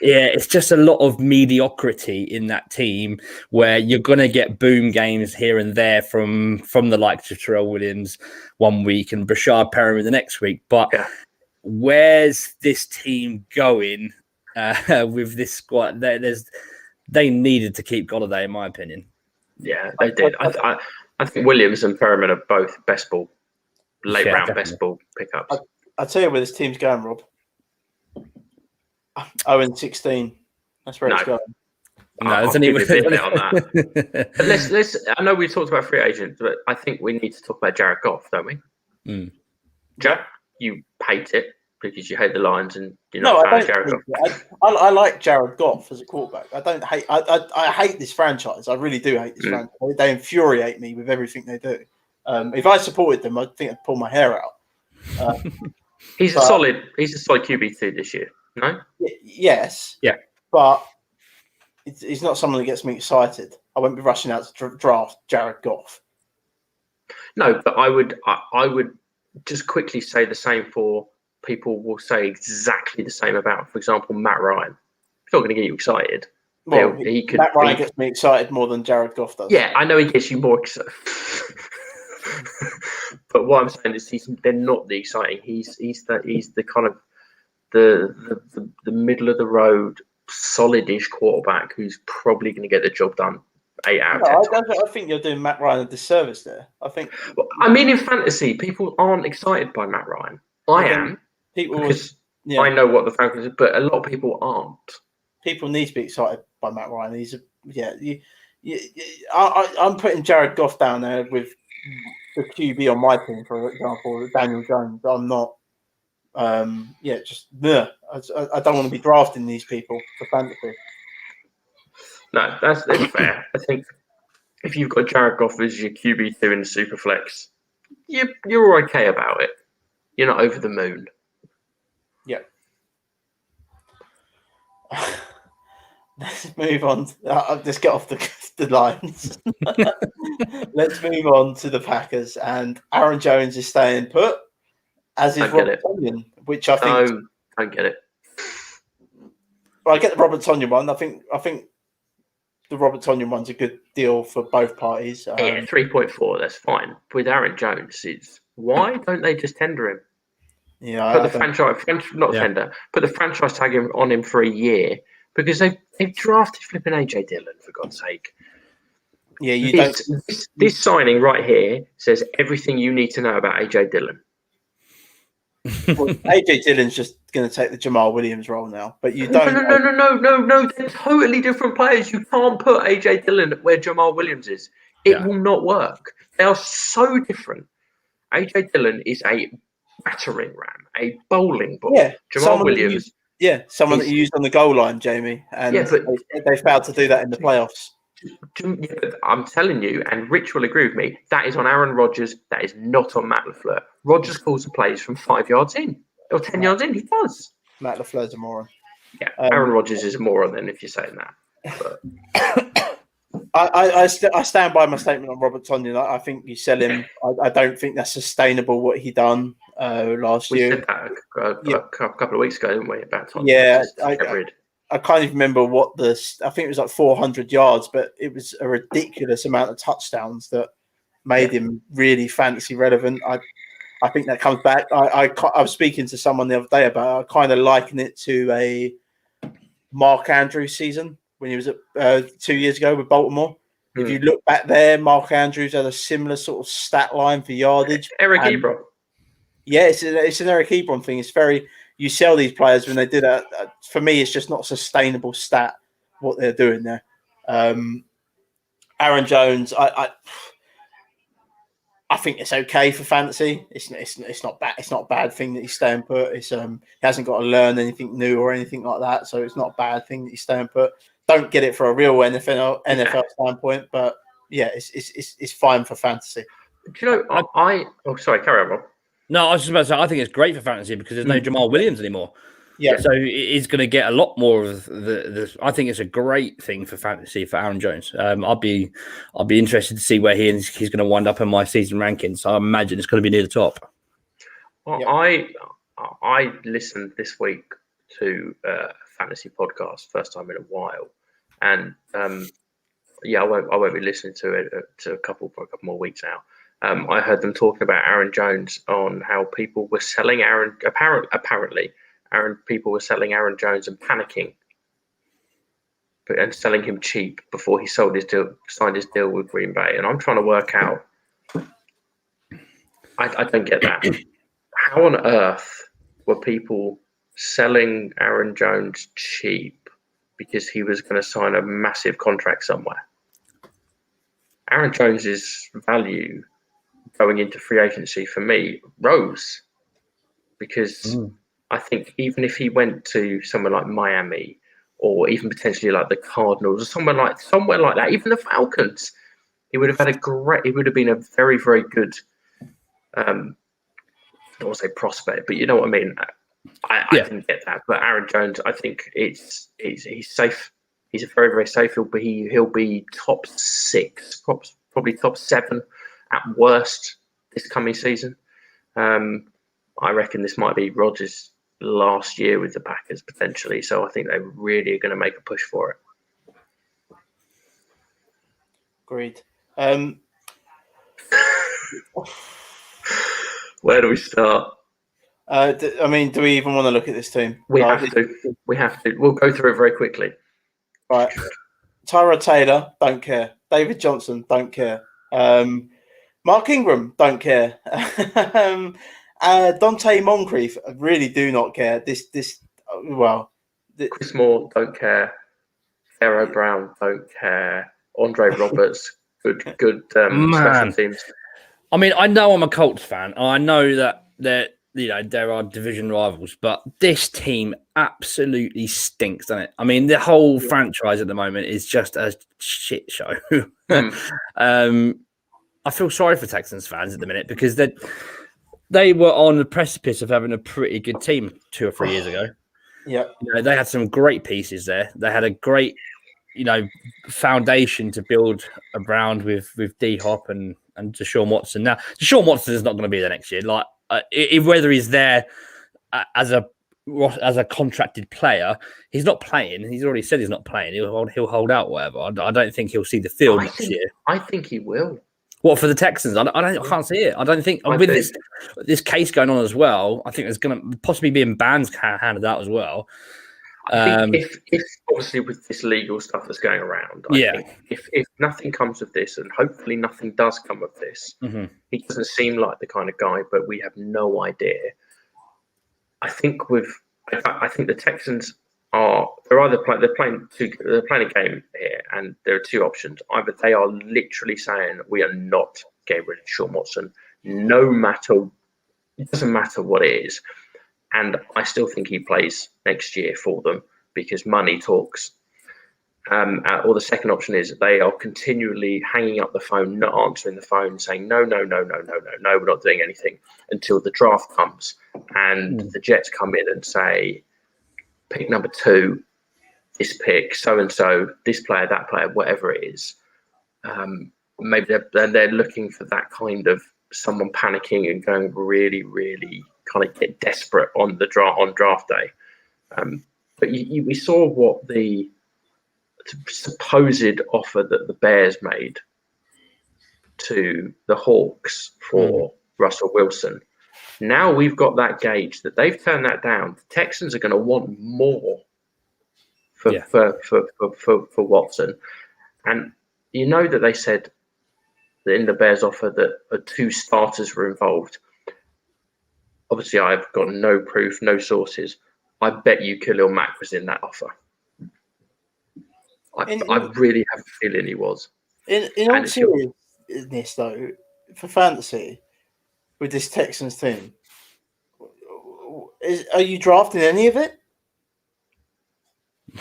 it's just a lot of mediocrity in that team where you're going to get boom games here and there from the likes of Tyrell Williams one week and Rashard Perriman the next week. But where's this team going with this squad? They needed to keep Golladay, in my opinion. Yeah, they did. I think Williams and Perriman are both best ball, late round best ball pickups. I'll tell you where this team's going, Rob. 0-16. That's where it's going. No, there's any bit on that. But let's. I know we talked about free agents, but I think we need to talk about Jared Goff, don't we? Jack, you hate it because you hate the Lions and you're not a fan of Jared Goff. I like Jared Goff as a quarterback. I don't hate. I hate this franchise. I really do hate this franchise. They infuriate me with everything they do. If I supported them, I think I'd pull my hair out. He's a solid QB2 this year. No. Yes. Yeah. But he's not someone that gets me excited. I won't be rushing out to draft Jared Goff. No, but I would just quickly say the same for people will say exactly the same about, for example, Matt Ryan. It's not going to get you excited. Well, Matt Ryan gets me excited more than Jared Goff does. Yeah, I know he gets you more excited. But what I'm saying is they're not the exciting. He's the kind of the middle of the road, solid-ish quarterback who's probably going to get the job done 8 out of 10 times. I think you're doing Matt Ryan a disservice there. I mean, in fantasy, people aren't excited by Matt Ryan. I am. I know what the Falcons is, but a lot of people aren't. People need to be excited by Matt Ryan. I'm putting Jared Goff down there with the QB on my team, for example, Daniel Jones. I'm not. I don't want to be drafting these people for fantasy. No, that's fair. I think if you've got Jared Goff as your QB2 in the Superflex, you're okay about it. You're not over the moon. Yeah. Let's move on. Let's get off the lines. Let's move on to the Packers. And Aaron Jones is staying put, as is Rob Tonyan, which I think... No, don't get it. I get the Robert Tonyan one. I think the Robert Tonyan one's a good deal for both parties. Yeah, 3.4, that's fine. With Aaron Jones, it's why don't they just tender him? Yeah, Put the franchise, not Yeah. tender, put the franchise tag on him for a year because they've drafted flipping AJ Dillon, for God's sake. Yeah, you don't. This signing right here says everything you need to know about AJ Dillon. Well, AJ Dillon's just going to take the Jamal Williams role now, but you don't. No. They're totally different players. You can't put AJ Dillon where Jamal Williams is. It will not work. They are so different. AJ Dillon is a battering ram, a bowling ball. Yeah, Jamal Williams. Someone that you used on the goal line, Jamie, and they failed to do that in the playoffs. I'm telling you, and Rich will agree with me, that is on Aaron Rodgers. That is not on Matt LaFleur. Rodgers calls the plays from 5 yards in or 10 yards in. He does. Matt LaFleur's a moron. Yeah, Aaron Rodgers is a moron then if you're saying that. But I stand by my statement on Robert Tonyan. I think you sell him. I don't think that's sustainable what he done last year. We said that a couple of weeks ago, didn't we? About Tonyan. Yeah, I can't even remember I think it was like 400 yards, but it was a ridiculous amount of touchdowns that made him really fantasy relevant. I think that comes back. I was speaking to someone the other day about it. I kind of liken it to a Mark Andrews season when he was at 2 years ago with Baltimore. If you look back there, Mark Andrews had a similar sort of stat line for yardage. Eric Ebron. Yeah, it's an Eric Ebron thing. It's very, you sell these players when they do that. For me, it's just not a sustainable stat what they're doing there. Aaron Jones, I think it's okay for fantasy. It's not bad. It's not a bad thing that he's staying put. He hasn't got to learn anything new or anything like that. So it's not a bad thing that he's staying put. Don't get it for a real NFL standpoint, but yeah, it's fine for fantasy. Do you know? Sorry, carry on, Rob. No, I was just about to say I think it's great for fantasy because there's no Jamal Williams anymore. Yeah, so he's going to get a lot more of the. I think it's a great thing for fantasy for Aaron Jones. I'll be interested to see where he's going to wind up in my season rankings. I imagine it's going to be near the top. Well, yeah. I listened this week to a fantasy podcast, first time in a while, and I won't be listening to it for a couple more weeks now. I heard them talking about Aaron Jones on how people were selling people were selling Aaron Jones and panicking, and selling him cheap before he signed his deal with Green Bay. And I'm trying to work out. I don't get that. How on earth were people selling Aaron Jones cheap because he was going to sign a massive contract somewhere? Aaron Jones's value going into free agency for me rose because I think even if he went to somewhere like Miami or even potentially like the Cardinals or somewhere like that, even the Falcons, he would have been a very, very good I don't want to say prospect, but you know what I mean. I didn't get that, but Aaron Jones, I think he's safe. He's a very, very safe. He'll be top 6, probably top 7 at worst this coming season. I reckon this might be Rodgers' last year with the Packers potentially, so I think they really are going to make a push for it. Agreed. Where do we start? Do we even want to look at this team? We have to. We'll go through it very quickly. Right. Tyrod Taylor, don't care. David Johnson, don't care. Mark Ingram, don't care. Dante Moncrief, I really do not care. Chris Moore, don't care. Pharaoh Brown, don't care. Andre Roberts, good special teams. I mean, I know I'm a Colts fan. I know that there are division rivals, but this team absolutely stinks, doesn't it? I mean, the whole franchise at the moment is just a shit show. I feel sorry for Texans fans at the minute because they were on the precipice of having a pretty good team 2 or 3 years ago. Yeah, they had some great pieces there. They had a great, foundation to build around with D-Hop and Deshaun Watson. Now, Deshaun Watson is not going to be there next year. Whether he's there as a as a contracted player. He's not playing. He's already said he's not playing. He'll hold out, whatever. I don't think he'll see the field next year. I think he will. What, for the Texans? I can't see it. I don't think with this case going on as well. I think there's going to possibly be bans handed out as well. I think if obviously with this legal stuff that's going around, I think if nothing comes of this, and hopefully nothing does come of this, he doesn't seem like the kind of guy, but we have no idea. I think the Texans they're playing a game here, and there are two options. Either they are literally saying we are not getting rid of Sean Watson, it doesn't matter what it is. And I still think he plays next year for them because money talks. Or the second option is they are continually hanging up the phone, not answering the phone, saying, no, we're not doing anything until the draft comes. And the Jets come in and say, pick number 2, this pick, so-and-so, this player, that player, whatever it is. Maybe they're looking for that kind of someone panicking and going really, really kind of get desperate on draft day. But we saw what the supposed offer that the Bears made to the Hawks for Russell Wilson. Now we've got that gauge that they've turned that down. The Texans are going to want more for Watson. And you know that they said that in the Bears offer that 2 starters were involved. Obviously, I've got no proof, no sources. I bet you Khalil Mack was in that offer. I really have a feeling he was. In all seriousness, though, for fantasy, with this Texans team, are you drafting any of it?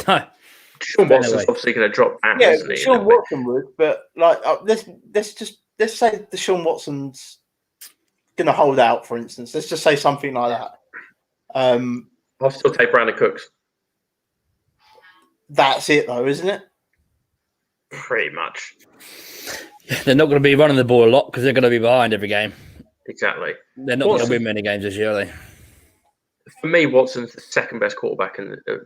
No. Sean Watson's obviously going to drop down, isn't he? Sean Watson would, but like let's say the Sean Watson's going to hold out, for instance. Let's just say something like that. I'll still take Brandon Cooks. That's it, though, isn't it? Pretty much. They're not going to be running the ball a lot because they're going to be behind every game. Exactly. They're not going to win many games this year, are they? For me, Watson's the second best quarterback in the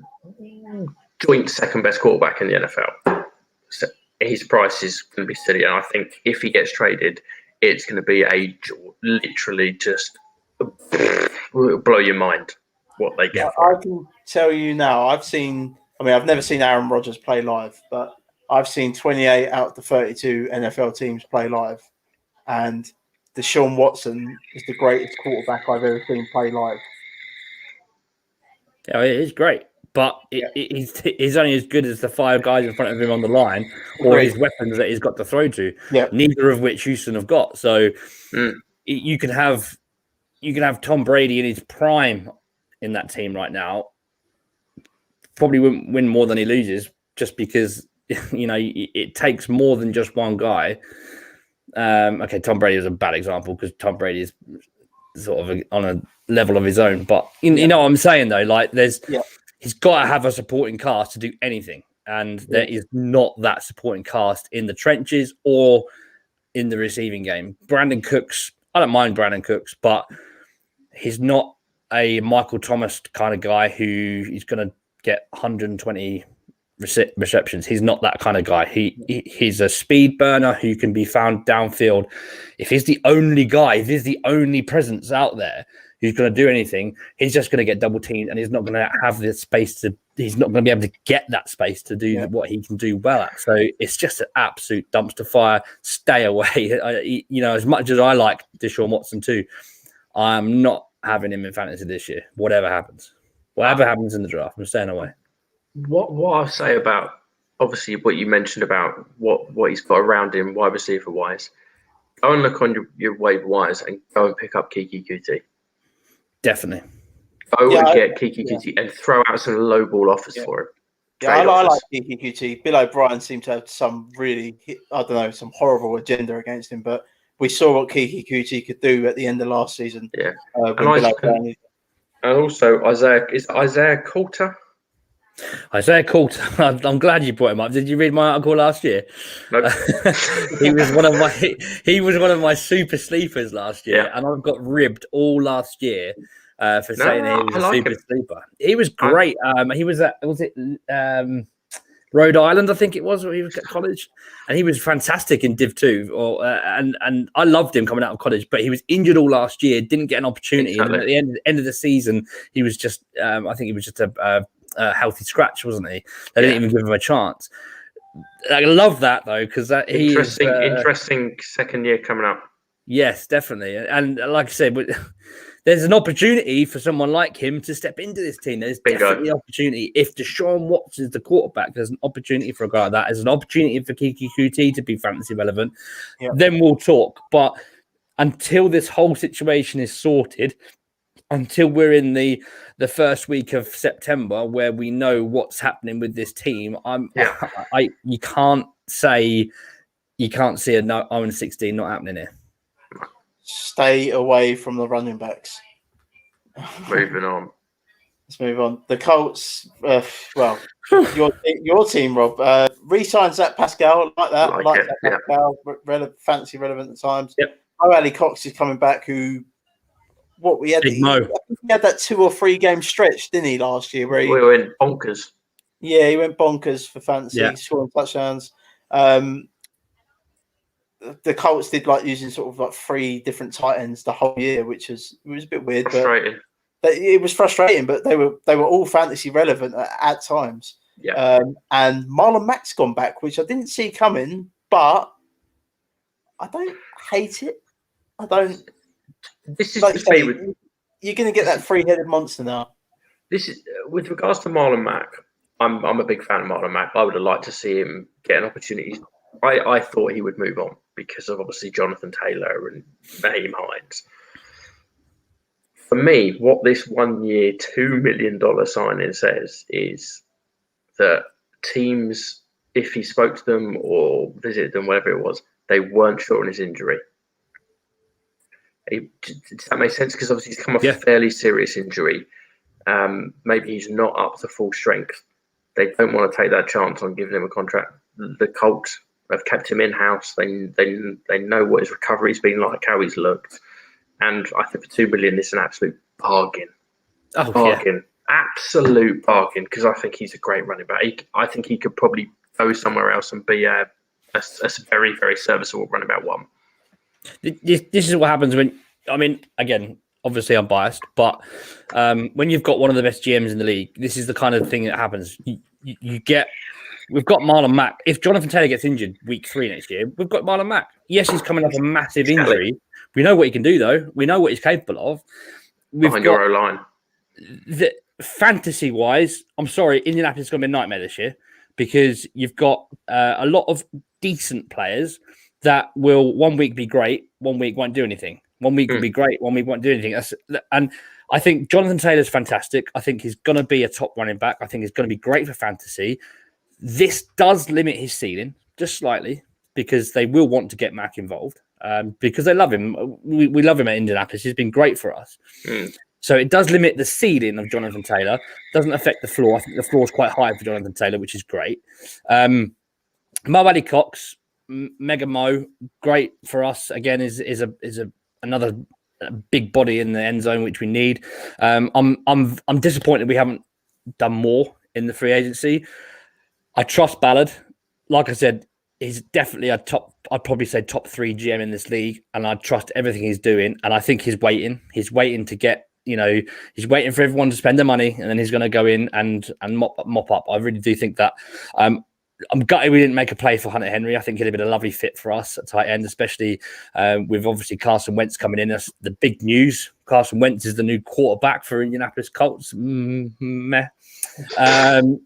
joint second best quarterback in the NFL. So his price is going to be silly, and I think if he gets traded, it's going to be literally just blow your mind what they get. I can tell you now. I've never seen Aaron Rodgers play live, but I've seen 28 out of the 32 NFL teams play live, and Deshaun Watson is the greatest quarterback I've ever seen play live. Yeah, it is great, but he's only as good as the 5 guys in front of him on the line or his weapons that he's got to throw to. Yeah. Neither of which Houston have got. So you can have Tom Brady in his prime in that team right now. Probably wouldn't win more than he loses, just because it takes more than just one guy. Okay, Tom Brady is a bad example because Tom Brady is sort of on a level of his own. But you know what I'm saying, though? Like, he's got to have a supporting cast to do anything. And there is not that supporting cast in the trenches or in the receiving game. Brandon Cooks, I don't mind Brandon Cooks, but he's not a Michael Thomas kind of guy who is going to get 120 receptions. He's not that kind of guy. He's a speed burner who can be found downfield. If he's the only guy, if he's the only presence out there who's going to do anything, he's just going to get double teamed, and he's not going to have the space he's not going to be able to get that space to do what he can do well at. So it's just an absolute dumpster fire. Stay away. As much as I like Deshaun Watson too, I'm not having him in fantasy this year. Whatever happens in the draft, I'm staying away. What I'll say about, obviously, what you mentioned about what he's got around him wide receiver wise, go and look on your waiver wires and go and pick up Kiki Kuti. Definitely. Go and get Kiki Kuti and throw out some low ball offers for him. Yeah, I like Kiki Kuti. Bill O'Brien seemed to have some some horrible agenda against him, but we saw what Kiki Kuti could do at the end of last season. Yeah. And also Isaiah Coulter. Isaiah Coulter. I'm glad you brought him up. Did you read my article last year? Nope. He was one of my super sleepers last year, and I got ribbed all last year for saying he was I a like super him. sleeper. He was great. He was at Rhode Island, I think it was, where he was at college, and he was fantastic in Div 2. And I loved him coming out of college, but he was injured all last year, didn't get an opportunity, Exactly. and at the end of the season, he was just I think he was just a healthy scratch, wasn't he? They didn't even give him a chance. I love that though, because interesting second year coming up. Yes, definitely. And like I said, there's an opportunity for someone like him to step into this team. There's definitely an opportunity. If Deshaun Watson is the quarterback, there's an opportunity for a guy like that. There's an opportunity for Kiki Kuti to be fantasy relevant. Yep. Then we'll talk. But until this whole situation is sorted, until we're in the first week of September where we know what's happening with this team, you can't see a 0-16 not happening here. Stay away from the running backs. Moving on. Let's move on. The Colts, your team, Rob, re-signs Zach Pascal. Like that. I like that Pascal. Fancy relevant at times. Yep. Ali Cox is coming back, he had that 2 or 3 game stretch, didn't he, last year? Where we went bonkers. Yeah, he went bonkers for fantasy, scoring touchdowns. The Colts did like using sort of like 3 different tight ends the whole year, which was a bit weird. Frustrating. But it was frustrating, but they were all fantasy relevant at times. Yeah. And Marlon Mack's gone back, which I didn't see coming, but I don't hate it. I don't. This is like you're going to get that 3-headed monster now. This is with regards to Marlon Mack. I'm a big fan of Marlon Mack. I would have liked to see him get an opportunity. I thought he would move on because of obviously Jonathan Taylor and Naeem Hines. For me, what this 1 year, $2 million signing says is that teams, if he spoke to them or visited them, whatever it was, they weren't sure on his injury. Does that make sense? Because obviously he's come off a fairly serious injury. Maybe he's not up to full strength. They don't want to take that chance on giving him a contract. The Colts have kept him in-house. They know what his recovery's been like, how he's looked. And I think for $2 million, it's an absolute bargain. Bargain. Absolute bargain, because I think he's a great running back. I think he could probably go somewhere else and be a very, very serviceable running back one. This is what happens when, again, obviously I'm biased, but when you've got one of the best GMs in the league, this is the kind of thing that happens. We've got Marlon Mack. If Jonathan Taylor gets injured week 3 next year, we've got Marlon Mack. Yes, he's coming off a massive injury. We know what he can do, though. We know what he's capable of. Behind your O-line. Fantasy-wise, I'm sorry, Indianapolis is going to be a nightmare this year because you've got a lot of decent players that will 1 week be great, 1 week won't do anything. 1 week will be great, 1 week won't do anything. And I think Jonathan Taylor's fantastic. I think he's going to be a top running back. I think he's going to be great for fantasy. This does limit his ceiling just slightly because they will want to get Mack involved because they love him. We love him at Indianapolis. He's been great for us. So it does limit the ceiling of Jonathan Taylor. Doesn't affect the floor. I think the floor is quite high for Jonathan Taylor, which is great. Mo Ali Cox, Mega Mo, great for us. Again, is another big body in the end zone, which we need. I'm disappointed we haven't done more in the free agency. I trust Ballard. Like I said, he's definitely I'd probably say top 3 GM in this league, and I trust everything he's doing. And I think he's waiting. He's waiting to get, he's waiting for everyone to spend their money, and then he's going to go in and mop up. I really do think that. I'm gutted we didn't make a play for Hunter Henry. I think he'd have been a lovely fit for us at tight end, especially with obviously Carson Wentz coming in. That's the big news. Carson Wentz is the new quarterback for Indianapolis Colts. Meh. And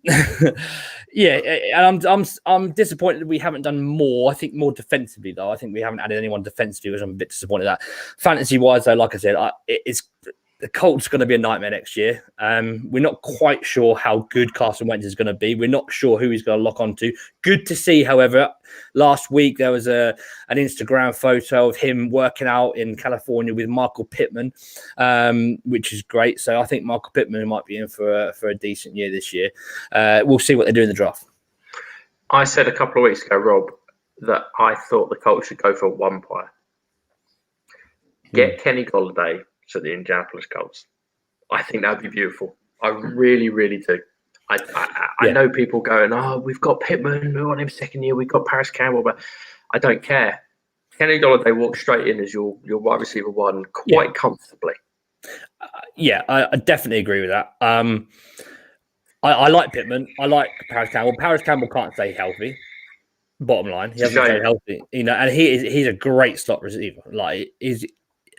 I'm disappointed that we haven't done more. I think more defensively, though. I think we haven't added anyone defensively, which I'm a bit disappointed at. Fantasy-wise, though, like I said, the Colts are going to be a nightmare next year. We're not quite sure how good Carson Wentz is going to be. We're not sure who he's going to lock onto. Good to see, however, last week there was an Instagram photo of him working out in California with Michael Pittman, which is great. So I think Michael Pittman might be in for a decent year this year. We'll see what they do in the draft. I said a couple of weeks ago, Rob, that I thought the Colts should go for one player. Get Kenny Golladay to the Indianapolis Colts. I think that'd be beautiful. I really, really do. I know people going, oh, we've got Pittman, we want him second year, we've got Paris Campbell, but I don't care. Kenny Golladay walks straight in as your wide receiver one quite comfortably. I definitely agree with that. I like Pittman. I like Paris Campbell. Paris Campbell can't stay healthy. Bottom line, he hasn't stayed healthy, and he's a great slot receiver. Like, is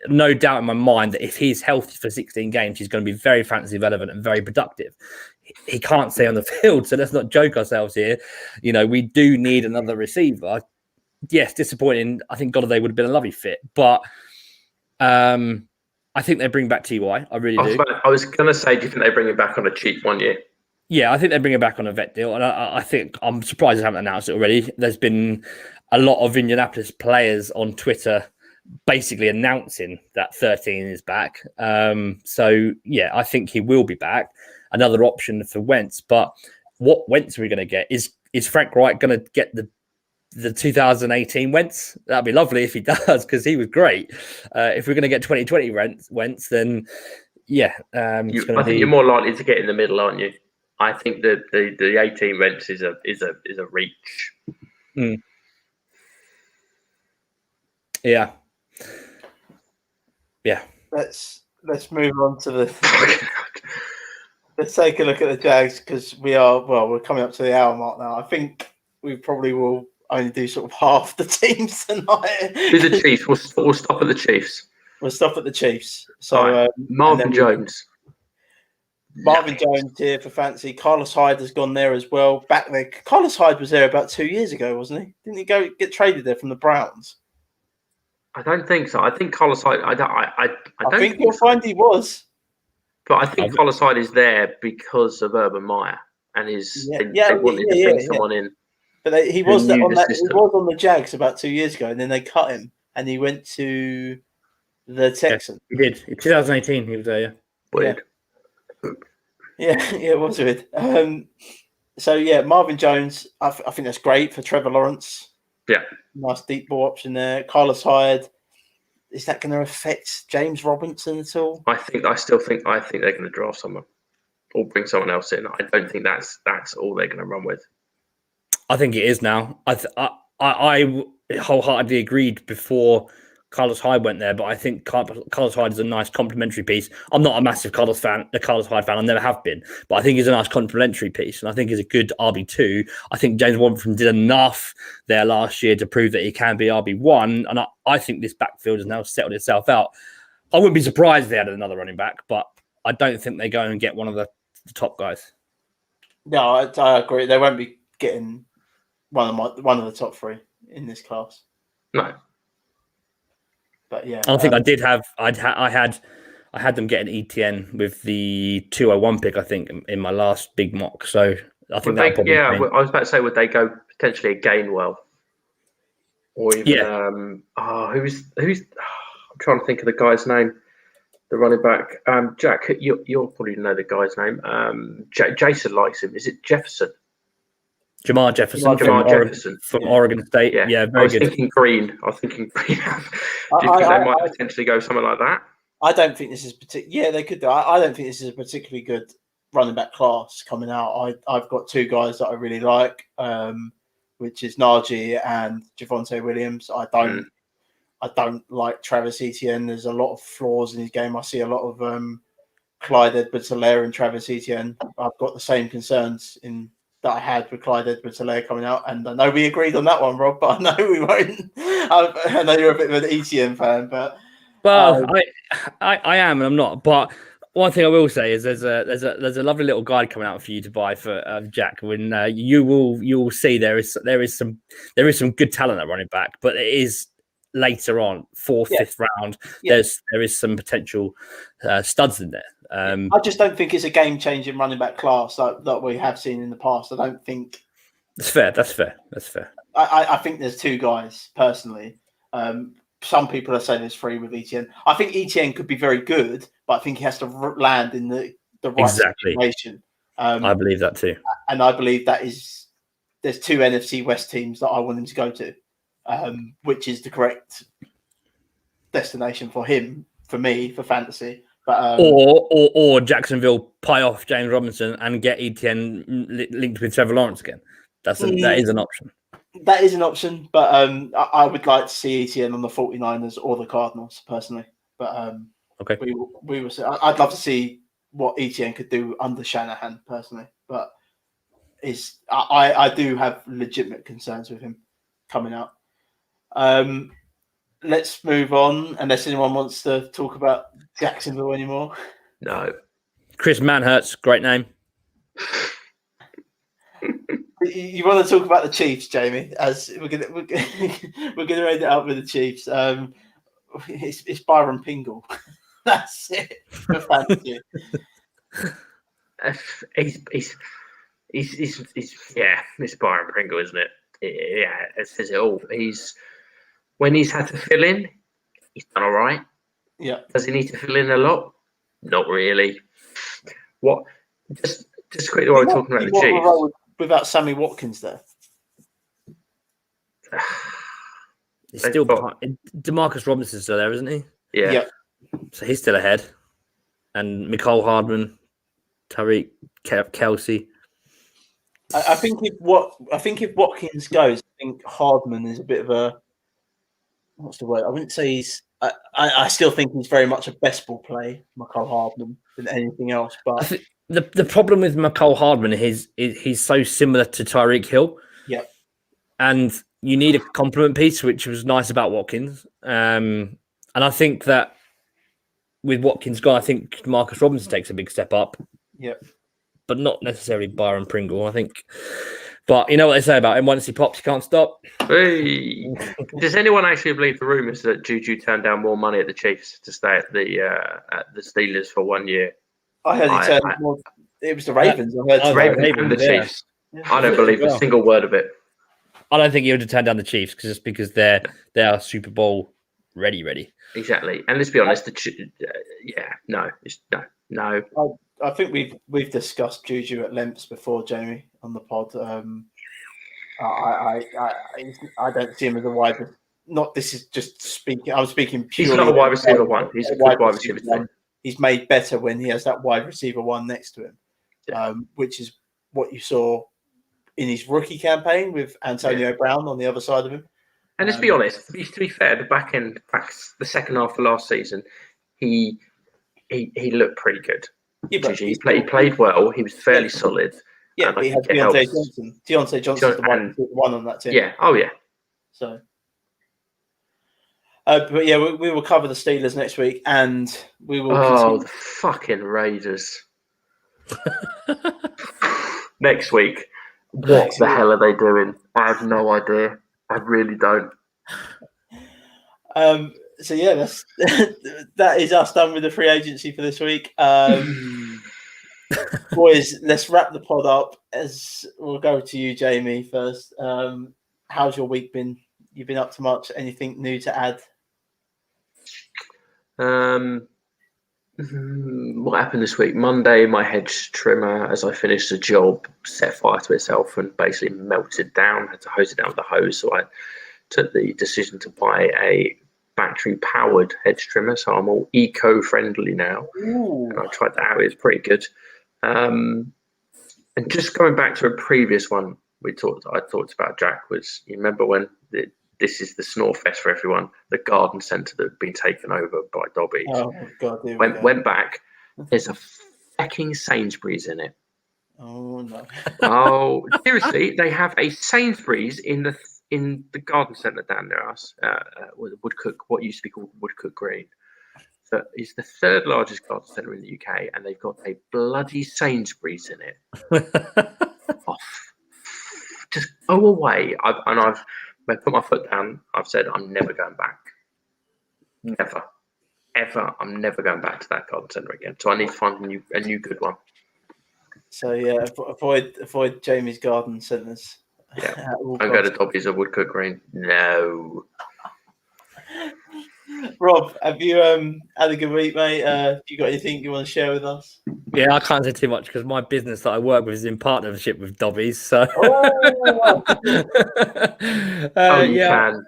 no doubt in my mind that if he's healthy for 16 games, he's going to be very fantasy relevant and very productive. He can't stay on the field, so let's not joke ourselves here. We do need another receiver. Yes, disappointing. I think Golladay would have been a lovely fit, but I think they bring back Ty. I really do. I was going to say, do you think they bring him back on a cheap 1 year? Yeah, I think they bring him back on a vet deal, and I think I'm surprised they haven't announced it already. There's been a lot of Indianapolis players on Twitter basically announcing that 13 is back. So yeah, I think he will be back. Another option for Wentz, but what Wentz are we going to get? Is Frank Reich going to get the 2018 Wentz? That'd be lovely if he does, because he was great. If we're going to get 2020 Wentz, then yeah, I think you're more likely to get in the middle, aren't you? I think that the 18 Wentz is a reach. Mm. Yeah. Let's move on to the. Let's take a look at the Jags, because we're coming up to the hour mark now. I think we probably will only do sort of half the teams tonight. Do the Chiefs. We'll stop at the Chiefs. We'll stop at the Chiefs. So right. Marvin Jones. Marvin Jones here for fantasy. Carlos Hyde has gone there as well. Back there, Carlos Hyde was there about 2 years ago, wasn't he? Didn't he get traded there from the Browns? I don't think so. I think Carlos Hyde. I think you'll find he was. But I think Carlos Hyde is there because of Urban Meyer and they wanted to bring someone in. But he was on the Jags about 2 years ago, and then they cut him, and he went to the Texans. Yeah, he did. In 2018, he was there. Yeah. Weird. Yeah, it was weird. So yeah, Marvin Jones. I think that's great for Trevor Lawrence. Yeah, nice deep ball option there. Carlos Hyde. Is that going to affect James Robinson at all? I think they're going to draft someone or bring someone else in. I don't think that's all they're going to run with. I think it is now. I wholeheartedly agreed before Carlos Hyde went there, but I think Carlos Hyde is a nice complementary piece. I'm not a massive Carlos Hyde fan. I never have been, but I think he's a nice complementary piece, and I think he's a good RB2. I think James Robinson did enough there last year to prove that he can be RB1, and I think this backfield has now settled itself out. I wouldn't be surprised if they added another running back, but I don't think they go and get one of the top guys. No, I agree. They won't be getting one of the top three in this class. No. But yeah, I think I had them getting ETN with the 201 pick, I think, in my last big mock. So I think I was about to say, would they go potentially a Gainwell, or even who's I'm trying to think of the guy's name, the running back. Jack, you'll probably know the guy's name. Jason likes him. Is it Jefferson? Jamar Jefferson from Oregon State. Yeah, very good. I was thinking green. Do you think they might potentially go something like that? I don't think this is Yeah, they could do. I don't think this is a particularly good running back class coming out. I've got two guys that I really like, which is Najee and Javonte Williams. I don't like Travis Etienne. There's a lot of flaws in his game. I see a lot of Clyde Edwards-Helaire and Travis Etienne. I've got the same concerns that I had with Clyde Edwards-Helaire coming out, and I know we agreed on that one, Rob, but I know we won't. I know you're a bit of an ETN fan, but I am and I'm not. But one thing I will say is there's a lovely little guide coming out for you to buy for Jack. When you will see there is some good talent at running back, but it is later on, fifth round. Yeah. There is some potential studs in there. I just don't think it's a game-changing running back class that we have seen in the past. I don't think that's fair. I think there's two guys personally. Some people are saying there's three with ETN. I think ETN could be very good, but I think he has to land in the right situation. I believe that too, and I believe there's two NFC West teams that I want him to go to, which is the correct destination for him, for me, for fantasy. But or Jacksonville pie off James Robinson and get ETN linked with Trevor Lawrence again. That is an option. That is an option, but I would like to see ETN on the 49ers or the Cardinals personally. But Okay. we will see. I'd love to see what ETN could do under Shanahan personally, but I do have legitimate concerns with him coming out. Let's move on, unless anyone wants to talk about Jacksonville anymore. No. Chris Manhertz, great name. You want to talk about the Chiefs, Jamie? As we're gonna end it up with the Chiefs. It's Byron Pingle. That's it for fantasy. It's Byron Pringle, isn't it? Yeah, it says it all. When he's had to fill in, he's done all right. Yeah. Does he need to fill in a lot? Not really. What? Just quickly while we're talking about the Chiefs. Without Sammy Watkins there. He's still DeMarcus Robinson's still there, isn't he? Yeah. So he's still ahead. And Mecole Hardman, Tariq Kelsey. I think if Watkins goes, I think Hardman is a bit of a what's the word? I wouldn't say he's. I still think he's very much a best ball play, Mecole Hardman, than anything else. But the problem with Mecole Hardman is he's so similar to Tyreek Hill. Yeah. And you need a complement piece, which was nice about Watkins. And I think that with Watkins gone, I think Marcus Robinson takes a big step up. Yeah. But not necessarily Byron Pringle, I think. But you know what they say about him, once he pops, you can't stop. Hey. Does anyone actually believe the rumours that Juju turned down more money at the Chiefs to stay at the Steelers for 1 year? I heard he turned more. It was the Ravens. I heard Ravens and the Chiefs. Yeah. I don't believe a single word of it. I don't think he would have turned down the Chiefs just because they are Super Bowl ready. Exactly. And let's be honest, no. I think we've discussed Juju at lengths before, Jamie, on the pod. I don't see him as a wide. Not this is just speaking. I'm speaking purely. He's not a wide receiver one. He's a good wide receiver two. He's made better when he has that wide receiver one next to him, which is what you saw in his rookie campaign with Antonio Brown on the other side of him. And let's be honest. To be fair, the second half of last season, he looked pretty good. Yeah, he played well. He was fairly solid. Yeah, but he had Deontay Johnson. Deontay Johnson's the one on that team. Yeah. Oh, yeah. So, but yeah, we will cover the Steelers next week, and we will. Oh, the fucking Raiders! Next week, what the hell are they doing? I have no idea. I really don't. So yeah, that is us done with the free agency for this week. Boys, let's wrap the pod up. As we'll go to you, Jamie, first. How's your week been? You've been up to much? Anything new to add? What happened this week? Monday, my hedge trimmer, as I finished a job, set fire to itself and basically melted down. Had to hose it down with a hose, so I took the decision to buy a battery-powered hedge trimmer, so I'm all eco-friendly now. Ooh. And I tried that out; it's pretty good. And just going back to a previous one I talked about, Jack, was you remember when this is the snore fest for everyone, the garden centre that had been taken over by Dobbies. Oh God! Went back. There's a fucking Sainsbury's in it. Oh no! Oh, seriously, they have a Sainsbury's in the garden centre down near us, Woodcook, what used to be called Woodcook Green. So it's the third largest garden centre in the UK, and they've got a bloody Sainsbury's in it. Just go away. I've put my foot down. I've said I'm never going back. Never, ever. I'm never going back to that garden centre again. So I need to find a new good one. So yeah, avoid Jamie's garden centres. Yeah, don't go to Dobbies or Woodcook Green. No. Rob, have you had a good week, mate? Have you got anything you want to share with us? Yeah, I can't say too much because my business that I work with is in partnership with Dobbies. So, you can.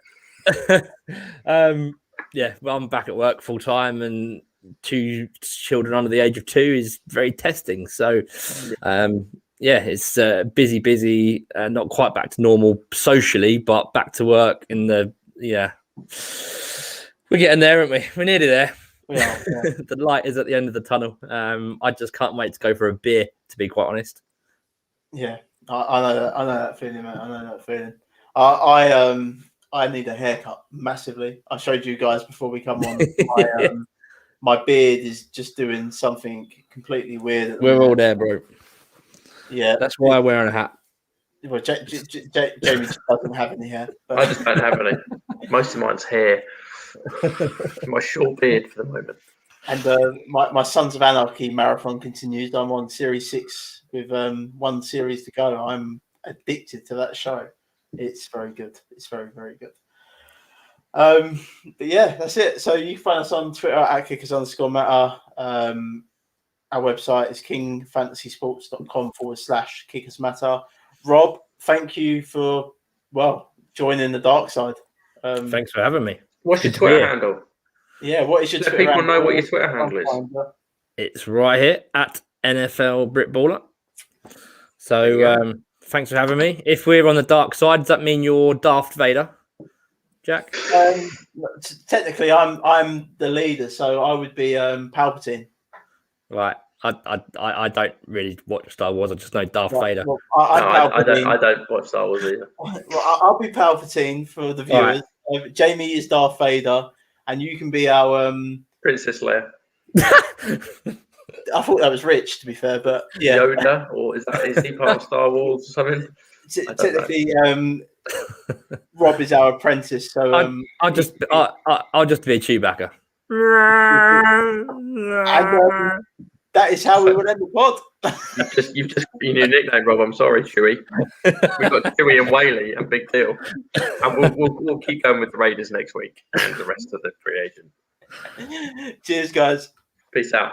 Yeah, well, I'm back at work full time, and 2 children under the age of 2 is very testing. So, it's busy, not quite back to normal socially, but back to work in the, we're getting there, aren't we? We're nearly there. We are, yeah. The light is at the end of the tunnel. I just can't wait to go for a beer, to be quite honest. Yeah, I know that feeling, mate. I know that feeling. I need a haircut massively. I showed you guys before we come on. My beard is just doing something completely weird. We're all there, bro. Yeah, that's why I'm wearing a hat. Well, Jamie just doesn't have any hair. But... I just don't have any. Most of mine's hair. My short beard for the moment. And my Sons of Anarchy marathon continues. I'm on Series 6 with 1 series to go. I'm addicted to that show. It's very good. It's very, very good. But yeah, that's it. So you can find us on Twitter at kickers_matter. Our website is kingfantasysports.com/kickersmatter. Rob, thank you for joining the dark side. Thanks for having me. What's your Twitter handle? Yeah, what is your Twitter handle? People know what your Twitter handle is. It's right here at NFL Britballer. So thanks for having me. If we're on the dark side, does that mean you're Darth Vader, Jack? Technically, I'm the leader, so I would be Palpatine. Right. I don't really watch Star Wars. I just know Darth Vader. Well, I don't watch Star Wars either. Well, I'll be Palpatine for the viewers. Right. Jamie is Darth Vader, and you can be our Princess Leia. I thought that was Rich, to be fair, but yeah. Yoda, or is he part of Star Wars or something? Technically, Rob is our apprentice, so I'll just be a Chewbacca. And, that is how we would end the pod. You've just been your nickname, Rob. I'm sorry, Chewy. We've got Chewy and Whaley, and big deal. And we'll keep going with the Raiders next week and the rest of the free agent. Cheers, guys. Peace out.